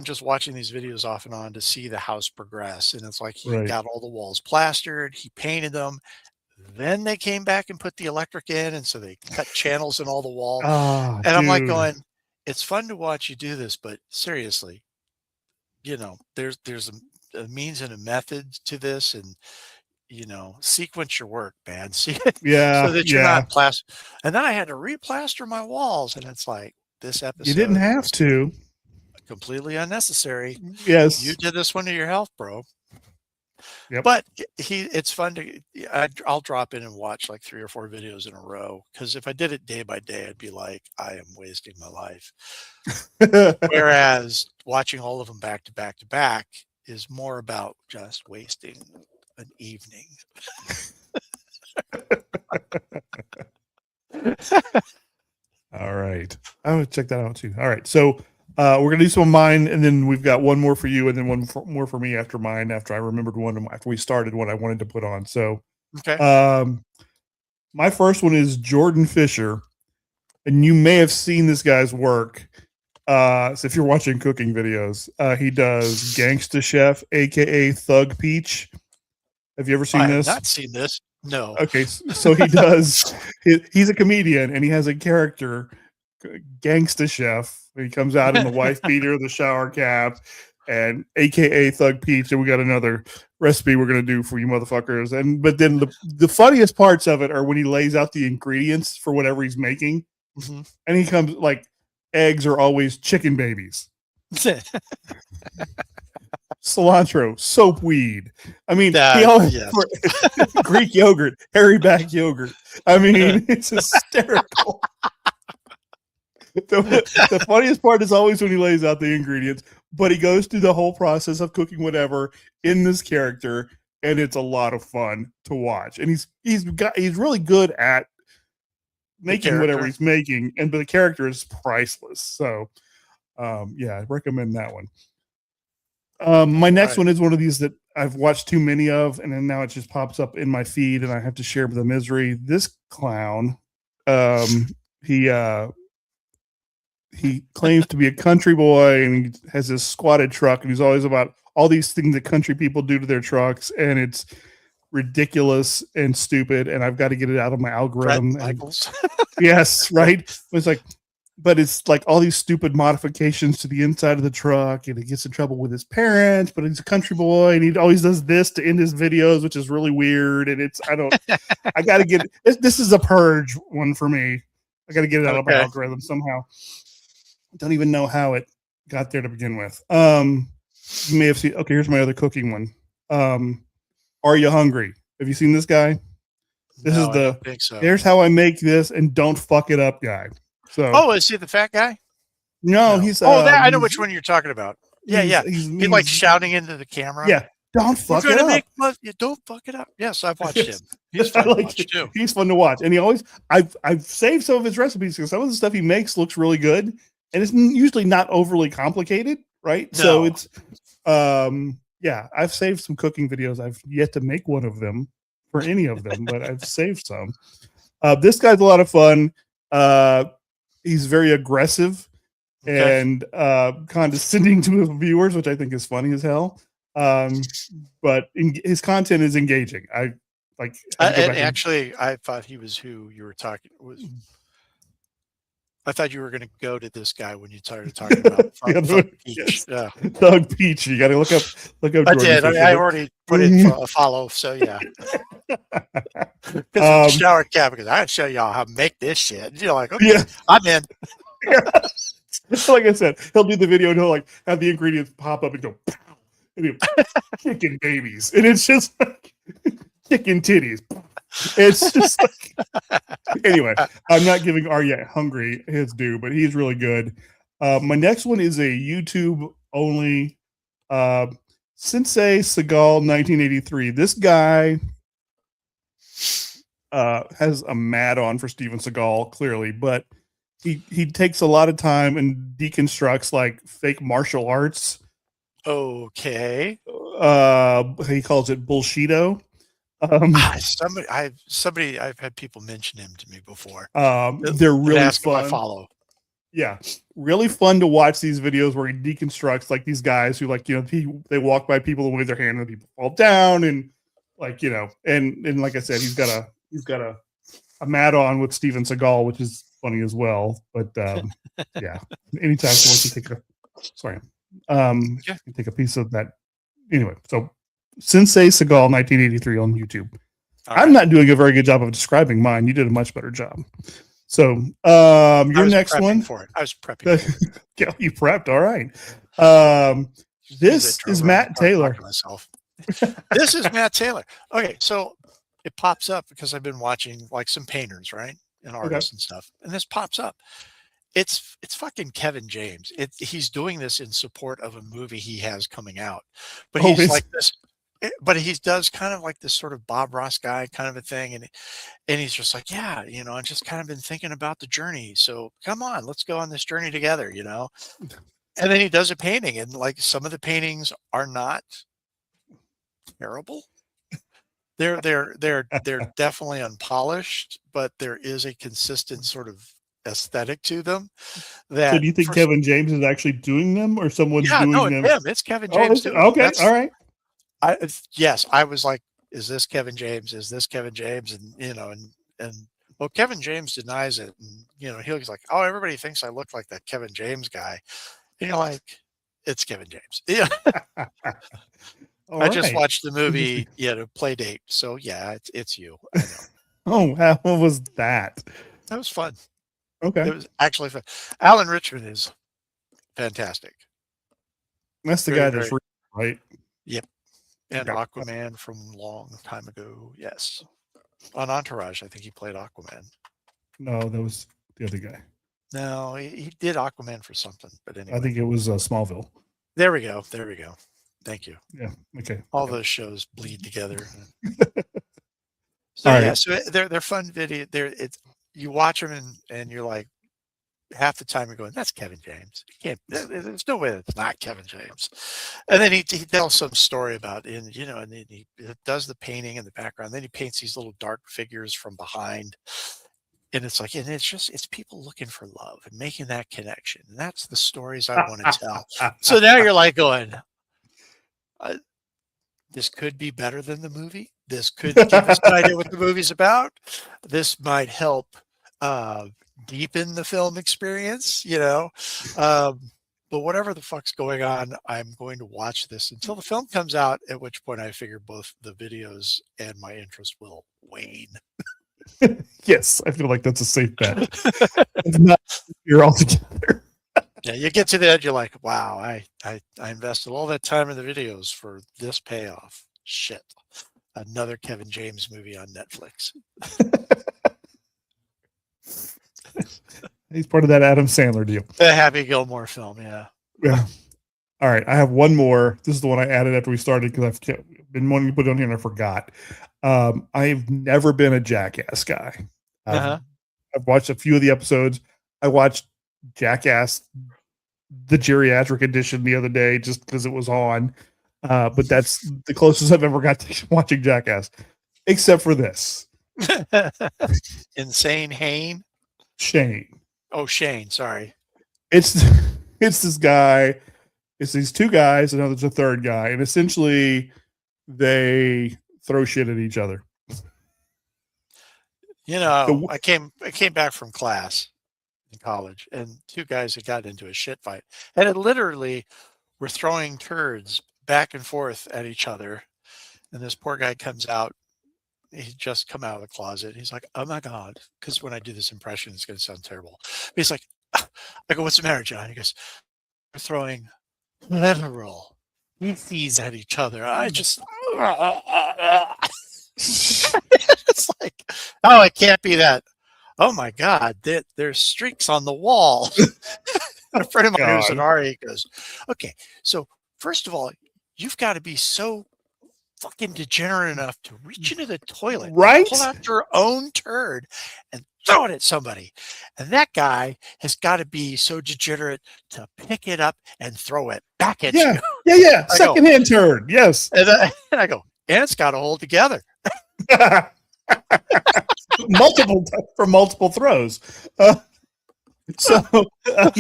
just watching these videos off and on to see the house progress, and it's like he got all the walls plastered, he painted them, then they came back and put the electric in, and so they cut channels in all the wall. And I'm like going, it's fun to watch you do this, but seriously, there's a means and a method to this, and sequence your work, man. See, yeah, so that you're not plaster. And then I had to replaster my walls, and it's like this episode. You didn't have to. Completely unnecessary. Yes, you did this one to your health, bro. Yep. But it's fun to. I'll drop in and watch like 3 or 4 videos in a row, because if I did it day by day, I'd be like, I am wasting my life. Whereas watching all of them back to back to back is more about just wasting an evening. All right. I would check that out too. All right. So we're going to do some of mine, and then we've got one more for you, and then one more for me after mine, after I remembered one, after we started what I wanted to put on. So my first one is Jordan Fisher, and you may have seen this guy's work. So if you're watching cooking videos, he does Gangsta Chef, aka Thug Peach. Have you ever seen this? I have not seen this. No. Okay, so he does. He's a comedian, and he has a character, Gangsta Chef. He comes out in the wife beater, the shower cap, and aka Thug Peach. And we got another recipe we're gonna do for you motherfuckers. But then the funniest parts of it are when he lays out the ingredients for whatever he's making, and he comes like, eggs are always chicken babies. Cilantro, soap weed. I mean, he always Greek yogurt, hairy back yogurt. I mean, it's hysterical. The funniest part is always when he lays out the ingredients, but he goes through the whole process of cooking whatever in this character, and it's a lot of fun to watch. And he's really good at making whatever he's making, but the character is priceless. So I recommend that one. My next one is one of these that I've watched too many of, and then now it just pops up in my feed, and I have to share the misery. This clown, he claims to be a country boy, and he has this squatted truck, and he's always about all these things that country people do to their trucks, and it's ridiculous and stupid, and I've got to get it out of my algorithm. Yes, right. But it's like all these stupid modifications to the inside of the truck, and he gets in trouble with his parents, but he's a country boy, and he always does this to end his videos, which is really weird. And I got to get it. This is a purge one for me. I got to get it out of my algorithm somehow. Don't even know how it got there to begin with. You may have seen. Okay, here's my other cooking one. Are You Hungry? Have you seen this guy? This is the. I think so. Here's how I make this, and don't fuck it up, guy. So, is he the fat guy? No, he's. I know which one you're talking about. Yeah. He's like shouting into the camera. Yeah, don't fuck it up. Don't fuck it up. Yes, I've watched him. He's fun to watch too. He's fun to watch, and he always. I've saved some of his recipes because some of the stuff he makes looks really good, and it's usually not overly complicated, right? So No. it's yeah, I've saved some cooking videos. I've yet to make one of them for any of them, but I've saved some. This guy's a lot of fun. He's very aggressive Okay. and condescending to his viewers, which I think is funny as hell. But his content is engaging. I like. And actually, I thought he was who you were talking was. I thought you were going to go to this guy when you started talking about Thug Peach. Yes. Yeah. Thug Peach. You got to look up. I did. I already put in a follow. So yeah. Because shower cap. Because I can show y'all how to make this shit. And you're like, okay, yeah. I'm in. Yeah. Like I said, he'll do the video and he'll like have the ingredients pop up and go, pow, and chicken babies, and it's just like chicken titties. It's just like, anyway, I'm not giving Arya Hungry his due, but he's really good. My next one is a YouTube only Sensei Seagal 1983. This guy has a mad on for Steven Seagal, clearly, but he takes a lot of time and deconstructs like fake martial arts. Okay. He calls it bullshito. I've had people mention him to me before. They're really fun. I follow. Yeah, really fun to watch these videos where he deconstructs like these guys who like, you know, they walk by people and wave their hand and people fall down, and like, you know, and like I said, he's got a mat on with Steven Seagal, which is funny as well. But yeah, anytime someone can take take a piece of that. Anyway, so Sensei Seagal 1983 on YouTube. I'm not doing a very good job of describing mine. You did a much better job. So your next one for it. I was prepping. Yeah, you prepped. All right. This is Matt Taylor. This is Matt Taylor. Okay, so it pops up because I've been watching like some painters, right, and artists and stuff, and this pops up. It's fucking Kevin James. He's doing this in support of a movie he has coming out, but he's like this. But he does kind of like this sort of Bob Ross guy kind of a thing, and he's just like, yeah, you know, I've just kind of been thinking about the journey. So come on, let's go on this journey together, you know. And then he does a painting, and like some of the paintings are not terrible. They're definitely unpolished, but there is a consistent sort of aesthetic to them. So do you think Kevin James is actually doing them, or someone's doing them? It's Kevin James. Okay, all right. Yes, I was like, is this Kevin James? Is this Kevin James? And you know, and well, Kevin James denies it, and you know, he's like, oh, everybody thinks I look like that Kevin James guy, and you're like, it's Kevin James. Yeah. I just watched the movie, Play Date. So yeah, it's you. I know. Oh, how was that? That was fun. Okay, it was actually fun. Alan Richman is fantastic. That's the guy that's right. Yep. And Aquaman from a long time ago. Yes. On Entourage, I think he played Aquaman. No, that was the other guy. No, he did Aquaman for something, but anyway. I think it was Smallville. There we go. Thank you. Yeah. Okay. All those shows bleed together. So yeah, so they're fun video. You watch them and you're like, half the time you're going, that's Kevin James. There's no way that's not Kevin James. And then he tells some story about, and then he does the painting in the background. Then he paints these little dark figures from behind. And it's like, and it's people looking for love and making that connection. And that's the stories I want to tell. So now you're like going, this could be better than the movie. This could give us an idea what the movie's about. This might help deepen the film experience, but whatever the fuck's going on, I'm going to watch this until the film comes out, at which point I figure both the videos and my interest will wane. Yes, I feel like that's a safe bet. It's not you're all together. Yeah, you get to the end, you're like, wow, I invested all that time in the videos for this payoff. Shit. Another Kevin James movie on Netflix. He's part of that Adam Sandler deal. The Happy Gilmore film, yeah. Yeah. All right, I have one more. This is the one I added after we started because I've been wanting to put it on here and I forgot. I've never been a Jackass guy. I've watched a few of the episodes. I watched Jackass, the geriatric edition, the other day just because it was on. But that's the closest I've ever got to watching Jackass, except for this. Insane Hane. Shane. Oh, Shane. Sorry. It's this guy. It's these two guys, and now there's a third guy, and essentially they throw shit at each other. You know, I came back from class in college, and two guys had got into a shit fight, and it literally were throwing turds back and forth at each other. And this poor guy comes out. He'd just come out of the closet. He's like, "Oh my god!" Because when I do this impression, it's going to sound terrible. But he's like, "I go, what's the matter, John?" He goes, "We're throwing literal feces at each other." I just, it's like, oh, it can't be that. Oh my god, there's streaks on the wall. And a friend of mine who's an RA goes, "Okay, so first of all, you've got to be so fucking degenerate enough to reach into the toilet, right? Pull out your own turd and throw it at somebody. And that guy has got to be so degenerate to pick it up and throw it back at you." Yeah. Secondhand turd. Yes. And I go, and it's got to hold together. multiple throws. Yeah. So I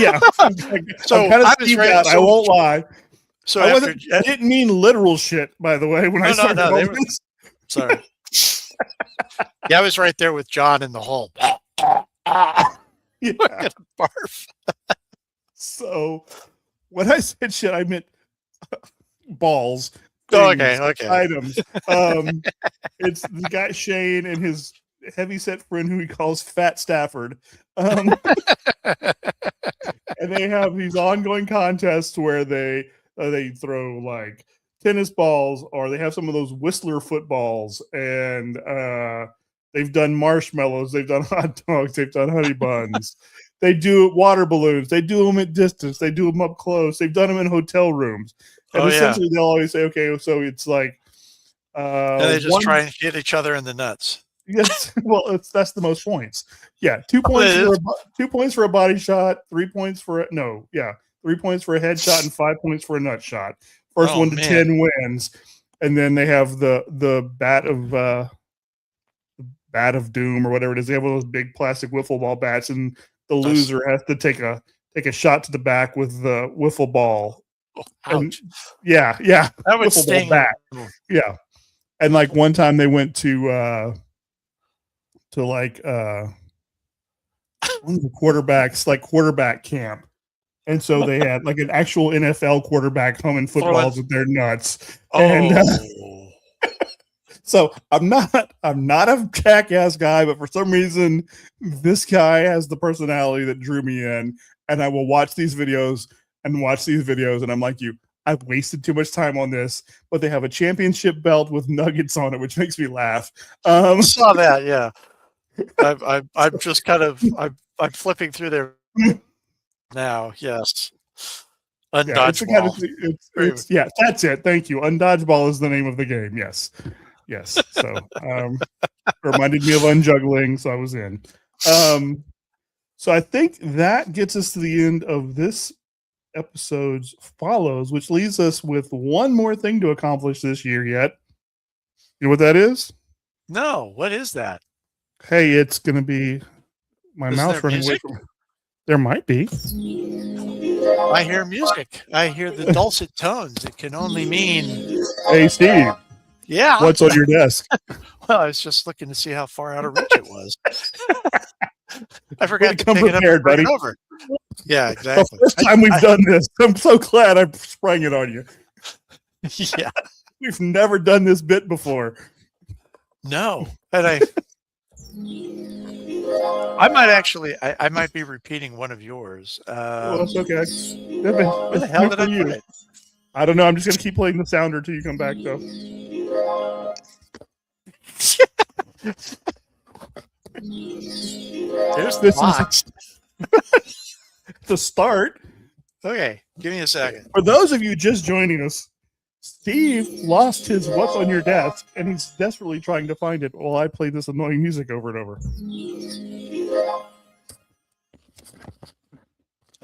was ready. I won't lie. So I didn't mean literal shit, by the way. When I started sorry. Yeah, I was right there with John in the hole. Yeah. Barf. So when I said shit, I meant balls. Okay. Items. It's the guy Shane and his heavyset friend who he calls Fat Stafford. And they have these ongoing contests where they throw like tennis balls, or they have some of those Whistler footballs, and they've done marshmallows, they've done hot dogs, they've done honey buns. They do water balloons, they do them at distance, they do them up close, they've done them in hotel rooms. And essentially they'll always say, okay, so it's like and they just try and hit each other in the nuts. Yes, well, that's the most points. Yeah, 2 points 2 points for a body shot, 3 points for 3 points for a headshot, and 5 points for a nut shot. First one to 10 wins, and then they have the bat of doom or whatever it is. They have one of those big plastic wiffle ball bats, and the loser has to take a shot to the back with the wiffle ball. Ouch. Yeah, that would sting. Bat. Yeah, and like one time they went to like one of the quarterbacks, like quarterback camp. And so they had like an actual NFL quarterback humming footballs with their nuts. And so I'm not a Jackass guy, but for some reason this guy has the personality that drew me in, and I will watch these videos, and I'm like, I've wasted too much time on this, but they have a championship belt with nuggets on it, which makes me laugh. I saw that, yeah. I'm just kind of I'm flipping through there now. Yes, Undodgeball. Yeah, that's it. Thank you. Undodgeball is the name of the game. Yes. So reminded me of unjuggling, so I was in. So I think that gets us to the end of this episode's follows, which leaves us with one more thing to accomplish this year yet. You know what that is? No, what is that? Hey, it's going to be my mouse running away from. There might be. I hear music. I hear the dulcet tones. It can only mean. Hey, Steve. Yeah. What's on your desk? Well, I was just looking to see how far out of reach it was. I forgot to pick it up and bring it over. Yeah, exactly. First time we've done this. I'm so glad I sprang it on you. Yeah. We've never done this bit before. No. And I might actually, I might be repeating one of yours. Well, that's okay. Where the hell did I put it? I don't know. I'm just going to keep playing the sounder till you come back, though. There's the box. To start. Okay, give me a second. For those of you just joining us, Steve lost his What's on Your Desk, and he's desperately trying to find it while I play this annoying music over and over.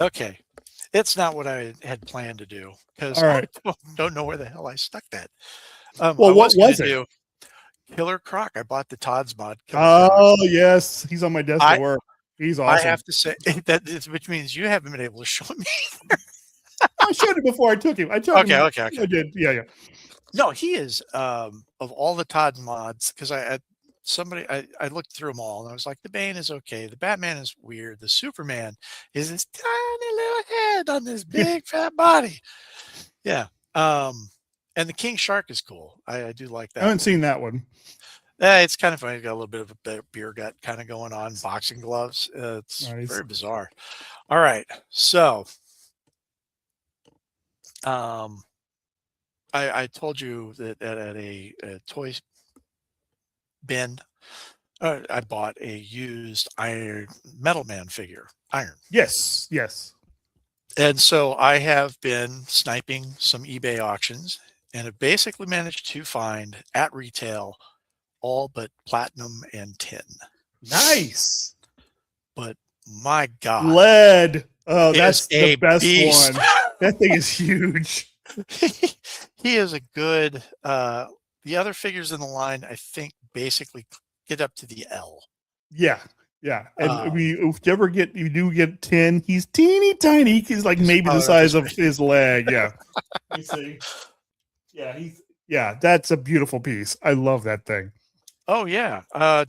Okay. It's not what I had planned to do because All right. I don't know where the hell I stuck that. Well, I what was going was to it? do Killer Croc. I bought the Todd's Mod Killer Croc. Oh yes, he's on my desk at I work. He's I awesome. have to say that which means you haven't been able to show me. I showed him before I took him. I took him. Okay. I did. Yeah. No, he is of all the Todd's mods because I looked through them all and I was like, the Bane is okay, the Batman is weird, the Superman is this tiny little head on this big fat body. Yeah. And the King Shark is cool. I do like I that haven't one. seen that one. It's kind of funny. Got a little bit of a beer gut kind of going on. Boxing gloves. It's Nice. very bizarre. All right, so I told you that at a toy bin, I bought a used Iron Metal Man figure, Iron. Yes. And so I have been sniping some eBay auctions and have basically managed to find at retail all but platinum and tin. Nice. But my God, Lead. Oh, is that's a the best beast. one. That thing is huge. He is a good. The other figures in the line, I think, basically get up to the L. Yeah. And if you do get 10, he's teeny tiny. He's like maybe the size of his leg. Yeah. You see. Yeah, that's a beautiful piece. I love that thing. Oh yeah,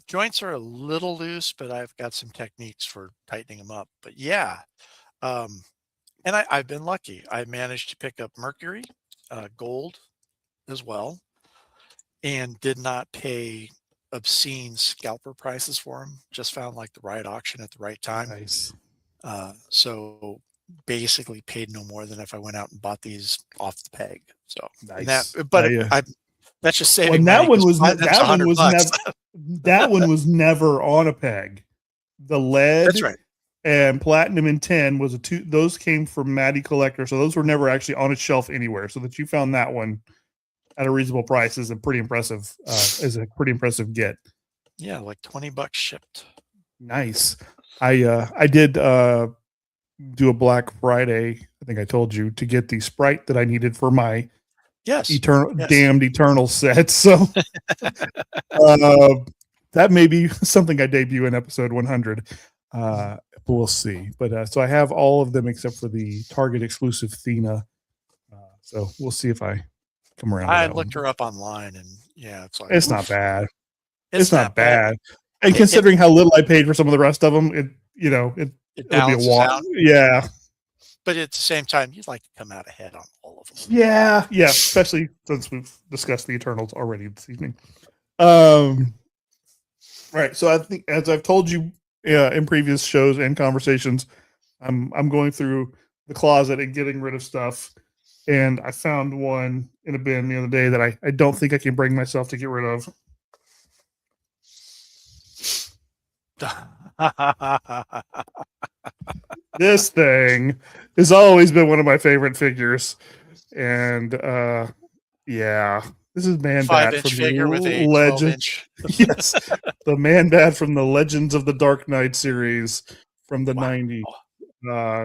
joints are a little loose, but I've got some techniques for tightening them up. But yeah, and I've been lucky. I managed to pick up Mercury, gold as well, and did not pay obscene scalper prices for them. Just found like the right auction at the right time. Nice. So basically paid no more than if I went out and bought these off the peg. So Nice. that's just saving and money. That one was never on a peg. The lead That's right. and platinum and tin was those came from Matty Collector, so those were never actually on a shelf anywhere. So that you found that one at a reasonable price is a pretty impressive get. Yeah, like $20 shipped. Nice. I did do a Black Friday, I think I told you, to get the Sprite that I needed for my damned Eternal set. So that may be something I debut in episode 100. But we'll see. But so I have all of them except for the Target exclusive Thena. So we'll see if I come around. I looked her up online, and yeah, it's not bad. It's not bad. And considering how little I paid for some of the rest of them, it'll be a walk. Yeah. But at the same time, you'd like to come out ahead on all of them. Yeah, especially since we've discussed the Eternals already this evening. Right. So I think, as I've told you in previous shows and conversations, I'm going through the closet and getting rid of stuff. And I found one in a bin the other day that I don't think I can bring myself to get rid of. This thing has always been one of my favorite figures. And this is Man-Bat from the Legend. Yes, the Man-Bat from the Legends of the Dark Knight series from the 90s.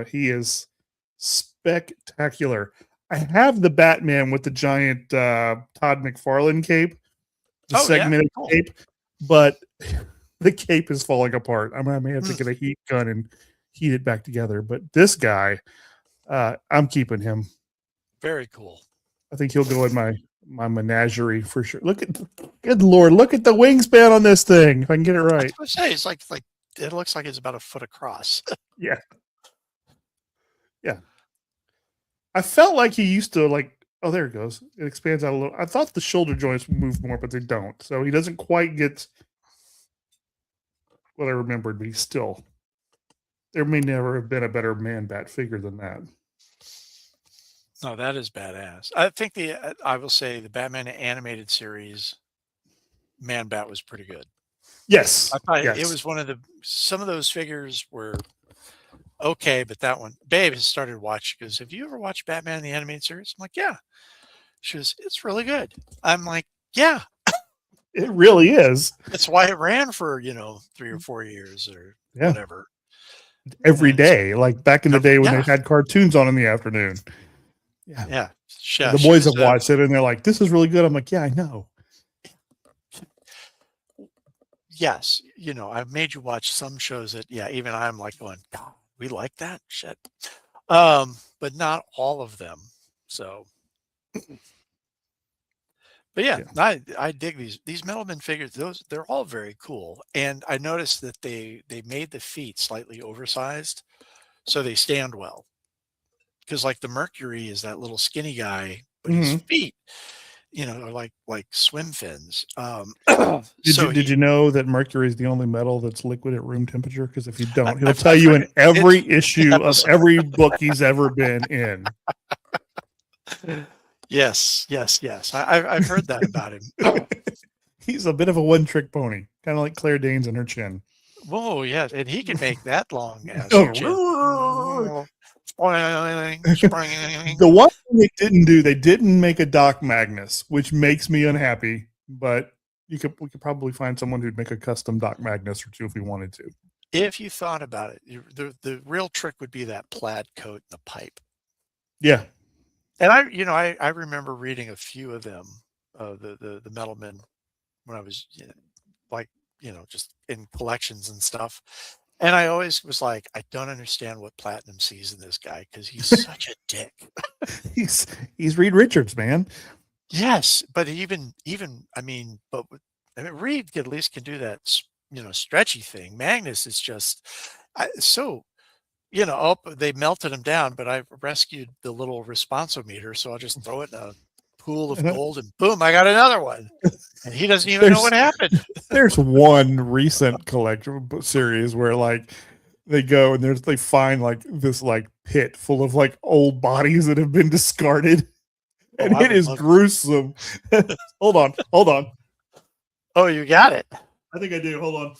He is spectacular. I have the Batman with the giant Todd McFarlane cape, the segmented cape, but the cape is falling apart. I may have to get a heat gun and heat it back together. But this guy, I'm keeping him. Very cool. I think he'll go in my menagerie for sure. Good Lord, look at the wingspan on this thing. If I can get it right. I was gonna say, it's like it looks like it's about a foot across. Yeah. I felt like he used to oh, there it goes. It expands out a little. I thought the shoulder joints move more, but they don't. So he doesn't quite get what I remembered, but he's still. There may never have been a better Man-Bat figure than that. No, that is badass. I think I will say the Batman animated series Man-Bat was pretty good. Yes. I thought it was some of those figures were okay, but that one, Babe has started watching. Goes, have you ever watched Batman the animated series? I'm like, yeah. She goes, it's really good. I'm like, yeah. It really is. That's why it ran for 3 or 4 years or whatever. every Yeah, day, like back in the day when yeah. they had cartoons on in the afternoon. Yeah. Yeah. The She boys was have watched it and they're like, this is really good. I'm like, yeah, I know. yes, I've made you watch some shows that, yeah, even I'm like going, God, we like that shit. But not all of them. So, but yeah, Yeah. I dig these Metalman figures. They're all very cool. And I noticed that they made the feet slightly oversized so they stand well. Because like the Mercury is that little skinny guy, but his Hmm. feet, are like swim fins. Did you So did you know that mercury is the only metal that's liquid at room temperature? Because if you don't, he'll tell I've you read in it. It's every issue of yes. every book he's ever been in. Yes, yes, yes. I've heard that about him. He's a bit of a one-trick pony, kind of like Claire Danes and her chin. Whoa, yes, and he can make that long ass chin. The Spring, spring. one thing they didn't do, they didn't make a Doc Magnus, which makes me unhappy. But we could probably find someone who'd make a custom Doc Magnus or two if we wanted to. If you thought about it, the real trick would be that plaid coat and the pipe. Yeah. And I remember reading a few of them, the Metalmen when I was like, just in collections and stuff. And I always was like, I don't understand what Platinum sees in this guy because he's such a dick. he's Reed Richards, man. Yes, but Reed at least can do that, stretchy thing. Magnus is just so, they melted him down, but I rescued the little responsometer, so I'll just throw it in a pool of gold and boom, I got another one. And he doesn't even know what happened. There's one recent collection series where like they go and they find like this like pit full of like old bodies that have been discarded. And it is gruesome. Hold on. Oh, you got it. I think I do. Hold on.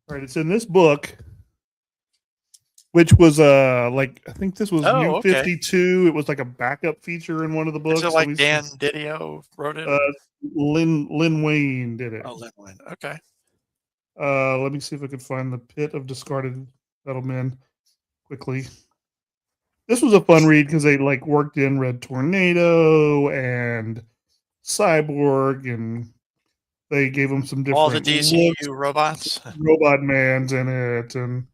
All right, it's in this book, which was like I think this was New 52. It was like a backup feature in one of the books. Is it like Dan Didio wrote it? Lynn Wayne did it. Oh, Lynn Wayne. Okay. Let me see if I can find the Pit of Discarded Metalmen quickly. This was a fun read because they like worked in Red Tornado and Cyborg, and they gave them some different all the DCU robots, Robot Man's in it, and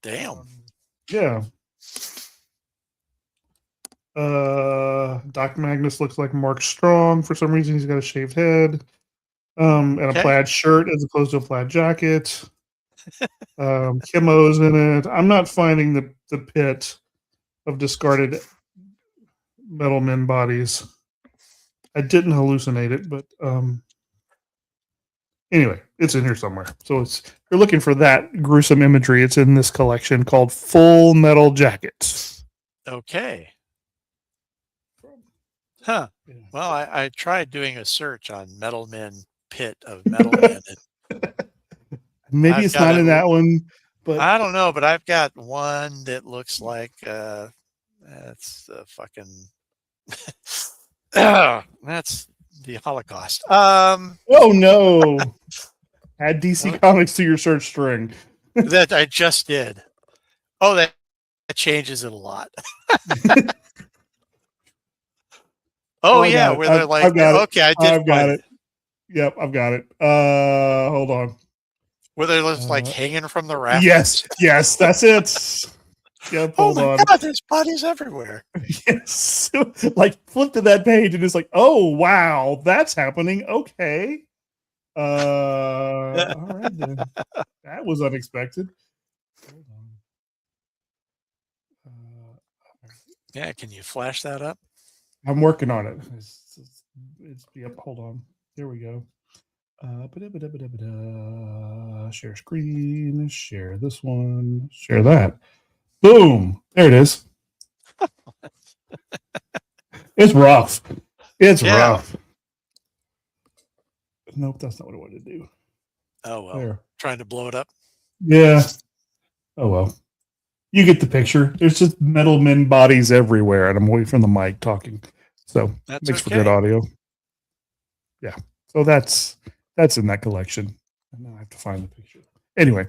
damn, yeah. Doc Magnus looks like Mark Strong for some reason. He's got a shaved head, and a plaid shirt as opposed to a plaid jacket. Kimmo's in it. I'm not finding the Pit of Discarded Metalmen bodies. I didn't hallucinate it, but anyway, it's in here somewhere. So you're looking for that gruesome imagery. It's in this collection called Full Metal Jackets. Okay. Huh. Well, I tried doing a search on Metalmen Pit of Metalmen. Maybe it's not in that one, but I don't know. But I've got one that looks like that's fucking. That's the Holocaust. Oh no! Add DC Comics to your search string. That I just did. Oh, that changes it a lot. Oh yeah, where they're like, okay, I did. I've got it. Yep, I've got it. Hold on. Where they're just like hanging from the rafters. Yes, that's it. Yep, hold on. God, there's bodies everywhere. Yes. Like flip to that page and it's like, oh wow, that's happening. Okay. All right then. That was unexpected. Yeah, can you flash that up? I'm working on it. Yep, hold on. There we go. Share screen, share this one, share that. Boom. There it is. It's rough. It's rough. Nope, that's not what I wanted to do. Oh well. There. Trying to blow it up. Yeah. Oh well. You get the picture. There's just metal men bodies everywhere, and I'm away from the mic talking, so That's makes for okay. good audio. Yeah, so that's in that collection, and then I have to find the picture. Anyway,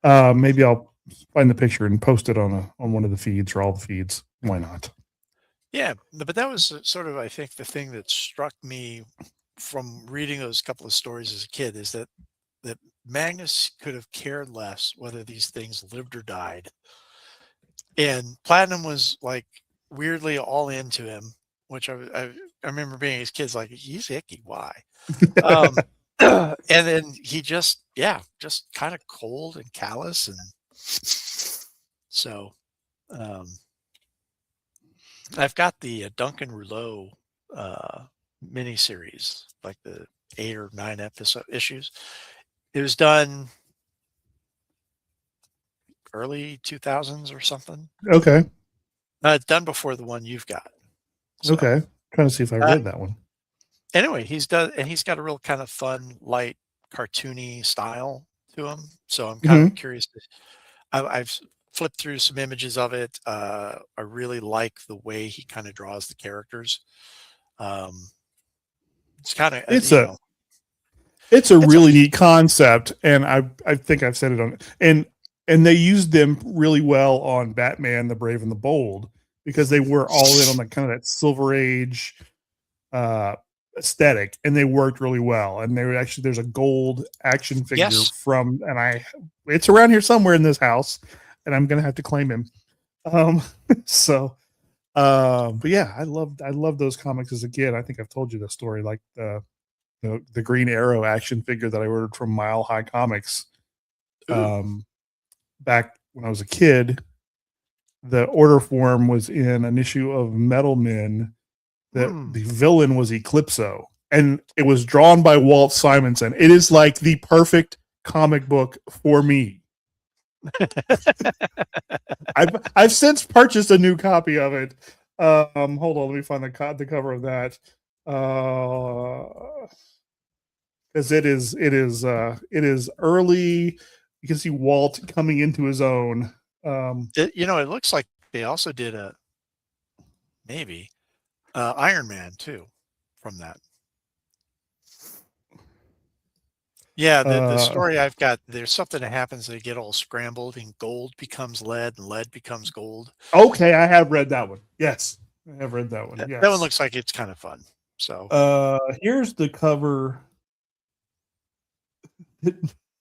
maybe I'll find the picture and post it on one of the feeds or all the feeds. Why not? Yeah, but that was sort of, I think, the thing that struck me from reading those couple of stories as a kid is that Magnus could have cared less whether these things lived or died. And Platinum was like weirdly all into him, which I remember being as kids like, he's icky, why? And then he just kind of cold and callous, and so I've got the Duncan Rouleau miniseries, like the 8 or 9 episode issues. It was done early 2000s or something. Okay. It's done before the one you've got. So, Okay. Trying to see if I read that one. Anyway, he's got a real kind of fun, light, cartoony style to him. So I'm kind of curious. I've flipped through some images of it. I really like the way he kind of draws the characters. It's kind of it's a really neat concept, and I think I've said it on, and they used them really well on Batman: The Brave and the Bold, because they were all in on the kind of that Silver Age aesthetic, and they worked really well. And they were actually, there's a gold action figure from, and it's around here somewhere in this house, and I'm gonna have to claim him. So but yeah, I loved those comics as a kid. I think I've told you the story, like the Green Arrow action figure that I ordered from Mile High Comics back when I was a kid. The order form was in an issue of Metal Men that the villain was Eclipso, and it was drawn by Walt Simonson. It is like the perfect comic book for me. I've since purchased a new copy of it. Hold on, let me find the cover of that. Because it is early. You can see Walt coming into his own. It looks like they also did maybe Iron Man too from that. Yeah, the story I've got, there's something that happens, they get all scrambled and gold becomes lead and lead becomes gold. Okay, I have read that one. Yes, I have read that one. Yes. That one looks like it's kind of fun. So here's the cover. It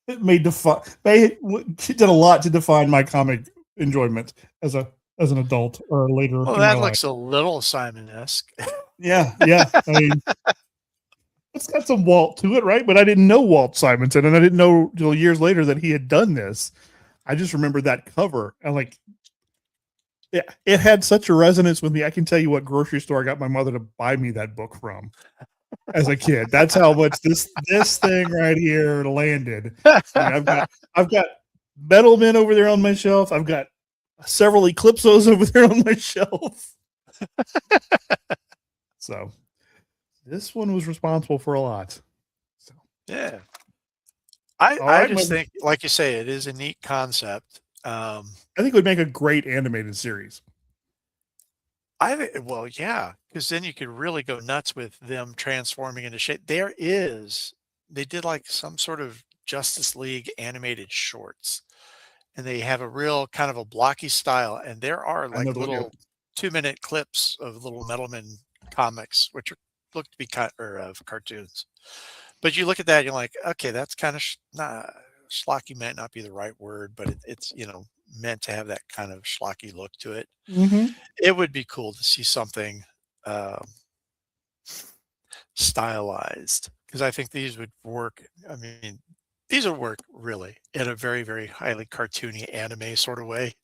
did a lot to define my comic enjoyment as an adult or later. Well, that looks a little Simon-esque. Yeah. I mean, it's got some Walt to it, right? But I didn't know Walt Simonson, and I didn't know until years later that he had done this. I just remember that cover, and it had such a resonance with me. I can tell you what grocery store I got my mother to buy me that book from as a kid. That's how much this thing right here landed. I mean, I've got Metal Men over there on my shelf. I've got several Eclipsos over there on my shelf. So this one was responsible for a lot. So yeah, I just think, like you say, it is a neat concept. I think it would make a great animated series. Well, yeah, because then you could really go nuts with them transforming into shape. They did like some sort of Justice League animated shorts, and they have a real kind of a blocky style. And there are like little 2-minute clips of little Metalman comics, which look to be of cartoons. But you look at that, and you're like, okay, that's kind of schlocky might not be the right word, but it's meant to have that kind of schlocky look to it. Mm-hmm. It would be cool to see something stylized, because I think these would work. I mean, these would work really in a very, very highly cartoony anime sort of way.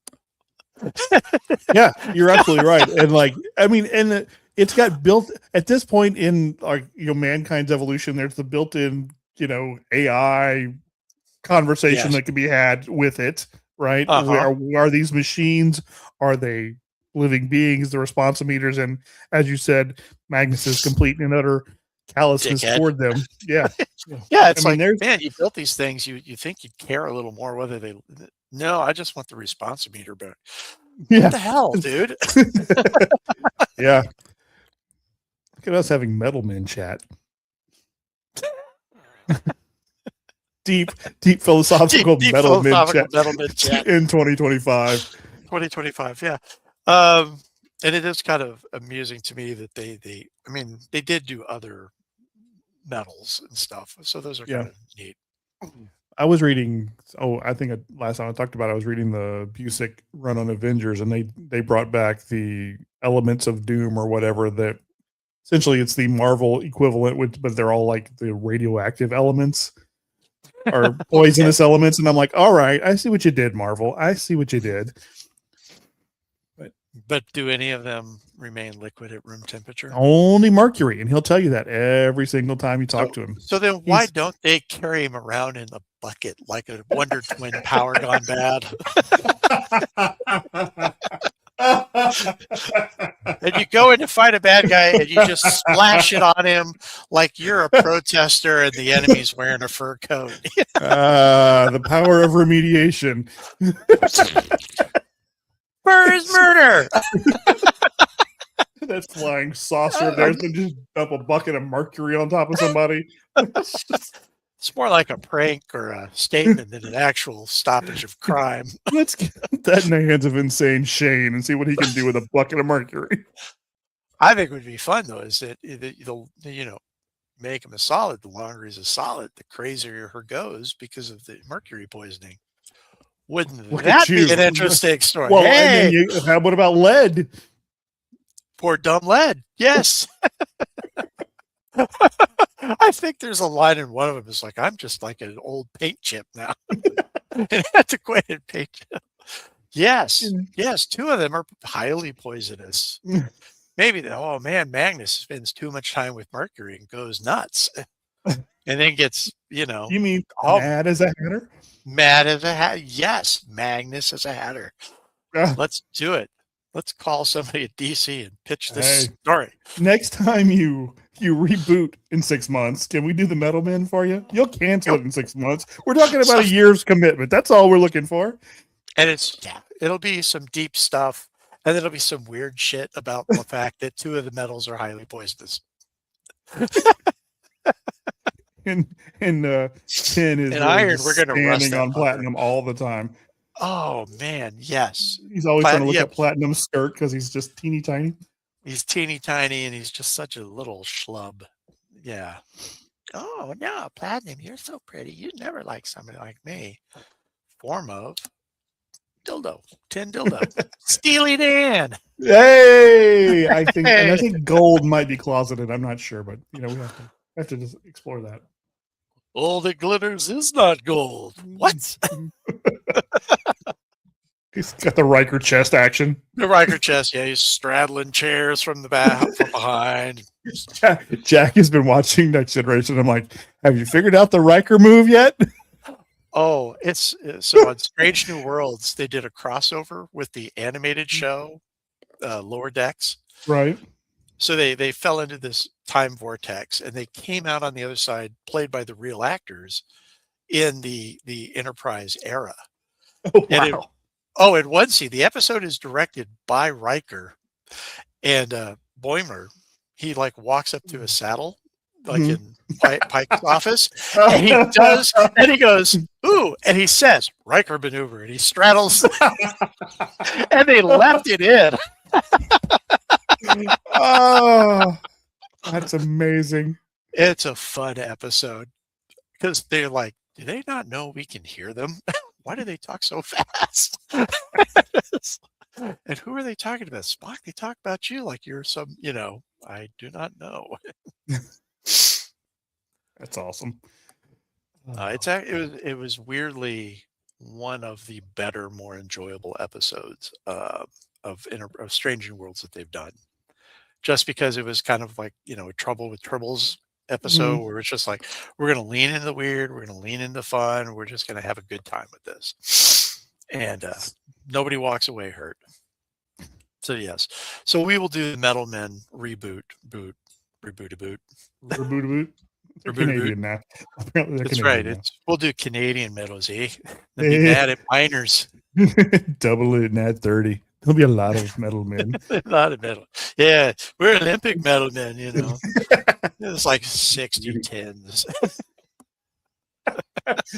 Yeah, you're absolutely right. And it's got built at this point in mankind's evolution. There's the built-in AI conversation that can be had with it, right? Are these machines? Are they living beings? The responsometers, and as you said, Magnus is complete and utter callousness toward them. Yeah, yeah. It's man, you built these things. You think you'd care a little more whether they No, I just want the response meter back. Yeah. What the hell, dude? Yeah. Look at us having Metal Men chat. Deep philosophical Deep Metal Men philosophical chat Metal Men chat. in 2025. 2025, yeah. And it is kind of amusing to me that they did do other metals and stuff, so those are Yeah. kind of neat. I was reading. I think last time I talked about it, I was reading the Busick run on Avengers, and they brought back the elements of doom or whatever that essentially it's the Marvel equivalent, but they're all like the radioactive elements or poisonous elements. And I'm like, all right, I see what you did, Marvel. I see what you did. But do any of them remain liquid at room temperature? Only Mercury, and he'll tell you that every single time you talk to him. So then why don't they carry him around in a bucket like a Wonder Twin power gone bad? And you go in to fight a bad guy and you just splash it on him like you're a protester and the enemy's wearing a fur coat. The power of remediation. Fur is murder. That flying saucer of theirs and just dump a bucket of mercury on top of somebody. It's more like a prank or a statement than an actual stoppage of crime. Let's get that in the hands of Insane Shane and see what he can do with a bucket of mercury. I think would be fun though is that they'll make him a solid. The longer he's a solid, the crazier her goes because of the mercury poisoning. Wouldn't that be an interesting story? Well, and then what about lead? Poor dumb lead. Yes. I think there's a line in one of them is like, I'm just like an old paint chip now. An antiquated paint chip. Yes. Yes. Two of them are highly poisonous. Maybe Magnus spends too much time with Mercury and goes nuts. And then gets, You mean mad as a hatter? Mad as a hatter. Yes. Magnus as a hatter. Let's do it. Let's call somebody at DC and pitch this story. Next time you reboot in 6 months, can we do the Metal Men for you? You'll cancel it in 6 months. We're talking about a year's commitment. That's all we're looking for. And it'll be some deep stuff, and it'll be some weird shit about the fact that two of the metals are highly poisonous. and tin is really iron. We're going to standing on platinum all the time. Oh man, yes. He's always trying to look at platinum skirt because he's just teeny tiny. He's teeny tiny and he's just such a little schlub. Yeah. Oh no, platinum, you're so pretty. You'd never like somebody like me. Form of dildo, tin dildo, Steely Dan. Hey, I think gold might be closeted. I'm not sure, but we have to just explore that. All that glitters is not gold. What? He's got the Riker chest action. The Riker chest, yeah. He's straddling chairs from the back, from behind. Jack has been watching Next Generation. I'm like, have you figured out the Riker move yet? Oh, it's so on Strange New Worlds, they did a crossover with the animated show, Lower Decks. Right. So they fell into this time vortex and they came out on the other side, played by the real actors in the Enterprise era. Oh, wow. And one scene, the episode is directed by Riker, and Boimler, he like walks up to a saddle, like in Pike's office, and he goes, ooh, and he says, Riker maneuver, and he straddles, and they left it in. Oh, that's amazing. It's a fun episode because they're like, do they not know we can hear them? Why do they talk so fast? And who are they talking about? Spock, they talk about you like you're some, I do not know. That's awesome. It was weirdly one of the better, more enjoyable episodes of Strange New Worlds that they've done. Just because it was kind of like, a Trouble with Tribbles episode where it's just like, we're going to lean into the weird, we're going to lean into fun, we're just going to have a good time with this. And nobody walks away hurt. So yes. So we will do the Metal Men reboot. They're Canadian now. Apparently they're That's Canadian right. We'll do Canadian medals, eh? They'll now. be mad at minors. Double it, not 30. There'll be a lot of metal men. A lot of medal. Yeah, we're Olympic medal men, you know. It's like 60 tens.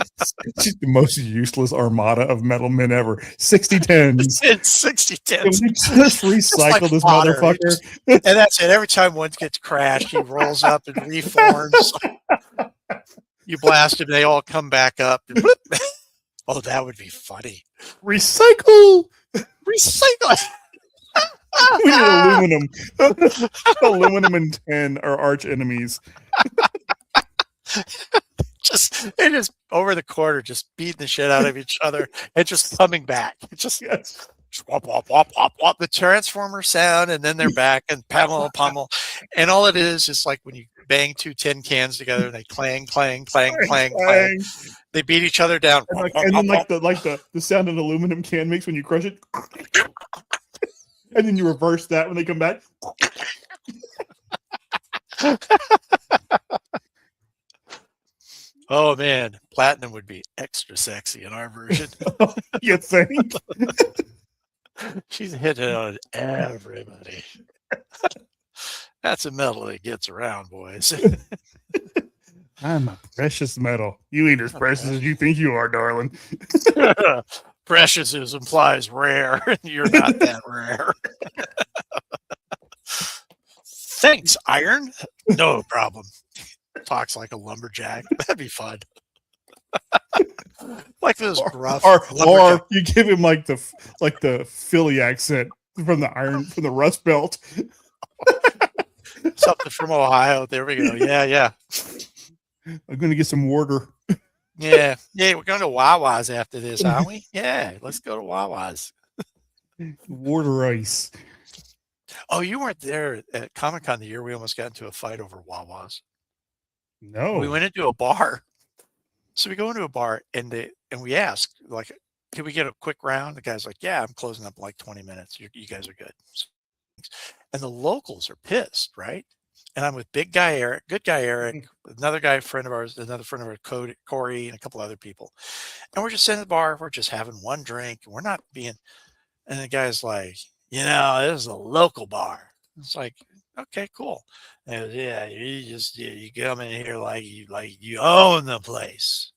It's the most useless armada of metal men ever. 60 tens. It's 60 Can tens. we just recycle this fodder. motherfucker? And that's it. Every time one gets crashed, he rolls up and reforms. You blast him, they all come back up. And oh, that would be funny. Recycle! Recycle. We need aluminum. Aluminum and tin are arch enemies. They're just over the corner, just beating the shit out of each other and just coming back. It's just Yes. wop, wop, wop, wop, wop, the transformer sound, and then they're back and pummel. And all it is like when you bang two tin cans together and they clang, clang, clang, clang, clang. They beat each other down. And then the sound an aluminum can makes when you crush it. And then you reverse that when they come back. Oh man, platinum would be extra sexy in our version. You think? She's hitting on everybody. That's a metal that gets around, boys. I'm a precious metal. You ain't as precious as you think you are, darling. Precious implies rare, and you're not that rare. Thanks, iron. No problem. Talks like a lumberjack. That'd be fun. Like those gruff. Or you give him like the Philly accent from the Rust Belt. Something from Ohio. There we go. Yeah. I'm gonna get some water. Yeah. We're going to Wawa's after this, aren't we? Yeah, let's go to Wawa's. Water ice. Oh, you weren't there at Comic-Con the year we almost got into a fight over Wawa's. No. We went into a bar. So we go into a bar and we ask, like, can we get a quick round? The guy's like, yeah, I'm closing up in like 20 minutes. You guys are good. And the locals are pissed, right? And I'm with good guy Eric, another friend of ours, Corey, and a couple other people. And we're just sitting at the bar. We're just having one drink. We're not being, and the guy's like, this is a local bar. It's like, okay, cool. And goes, yeah, you come in here like you own the place.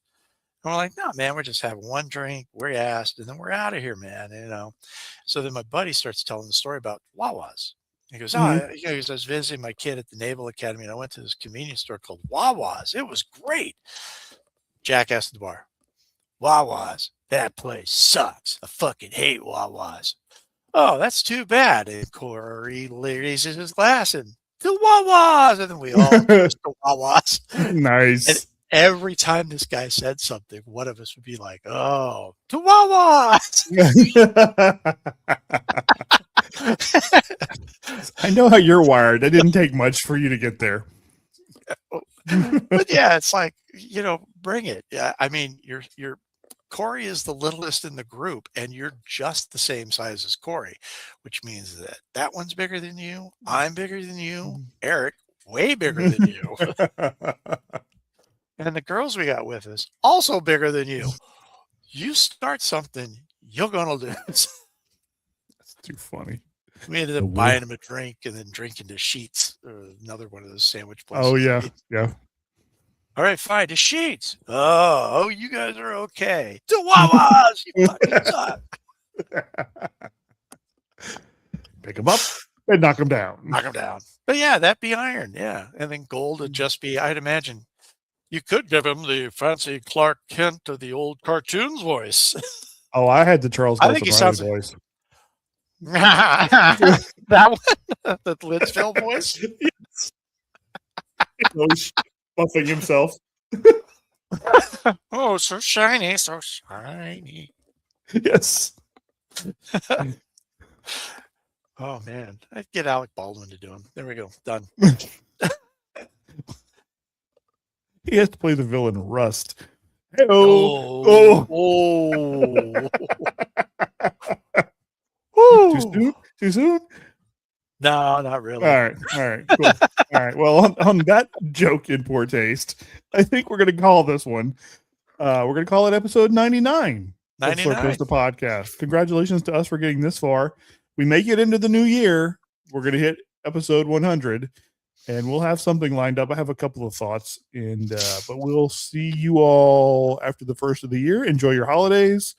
And we're like, no, man, we're just having one drink. We're asked, and then we're out of here, man. So then my buddy starts telling the story about Wawa's. He goes, I was visiting my kid at the Naval Academy, and I went to this convenience store called Wawa's. It was great. Jackass at the bar. Wawa's, that place sucks. I fucking hate Wawa's. Oh, that's too bad. And Corey raises his glass and to Wawa's, and then we all to Wawa's. Nice. And every time this guy said something, one of us would be like, "Oh, to Wawa's." I know how you're wired. It didn't take much for you to get there. But yeah, it's like, bring it. Yeah, I mean, you're Corey is the littlest in the group, and you're just the same size as Corey, which means that one's bigger than you. I'm bigger than you. Eric, way bigger than you. And the girls we got with us, also bigger than you. You start something, you're going to lose. That's too funny. We ended up buying him a drink and then drinking the Sheets, another one of those sandwich places. Oh, yeah. All right, fine. The Sheets. Oh, you guys are okay. To Wawa's, you fucking suck. Pick him up and knock him down. But yeah, that'd be iron. Yeah. And then gold would just be, I'd imagine, you could give him the fancy Clark Kent of the old cartoons voice. Oh, I had the Charles Riley voice. That one? The Lidsville voice? Yes. Buffing himself. Oh, so shiny, so shiny. Yes. Oh man, I'd get Alec Baldwin to do him. There we go, done. He has to play the villain Rust. Oh. Too soon? No, not really. All right, cool. All right. Well, on that joke in poor taste, I think we're going to call this one. We're going to call it episode 99 of 99. Slurp the podcast. Congratulations to us for getting this far. We make it into the new year. We're going to hit episode 100, and we'll have something lined up. I have a couple of thoughts, but we'll see you all after the first of the year. Enjoy your holidays.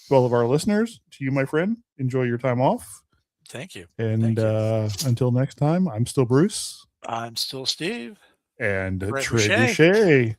To all of our listeners, to you, my friend, enjoy your time off. Thank you. And until next time, I'm still Bruce. I'm still Steve. And Trebuchet. Trebuchet.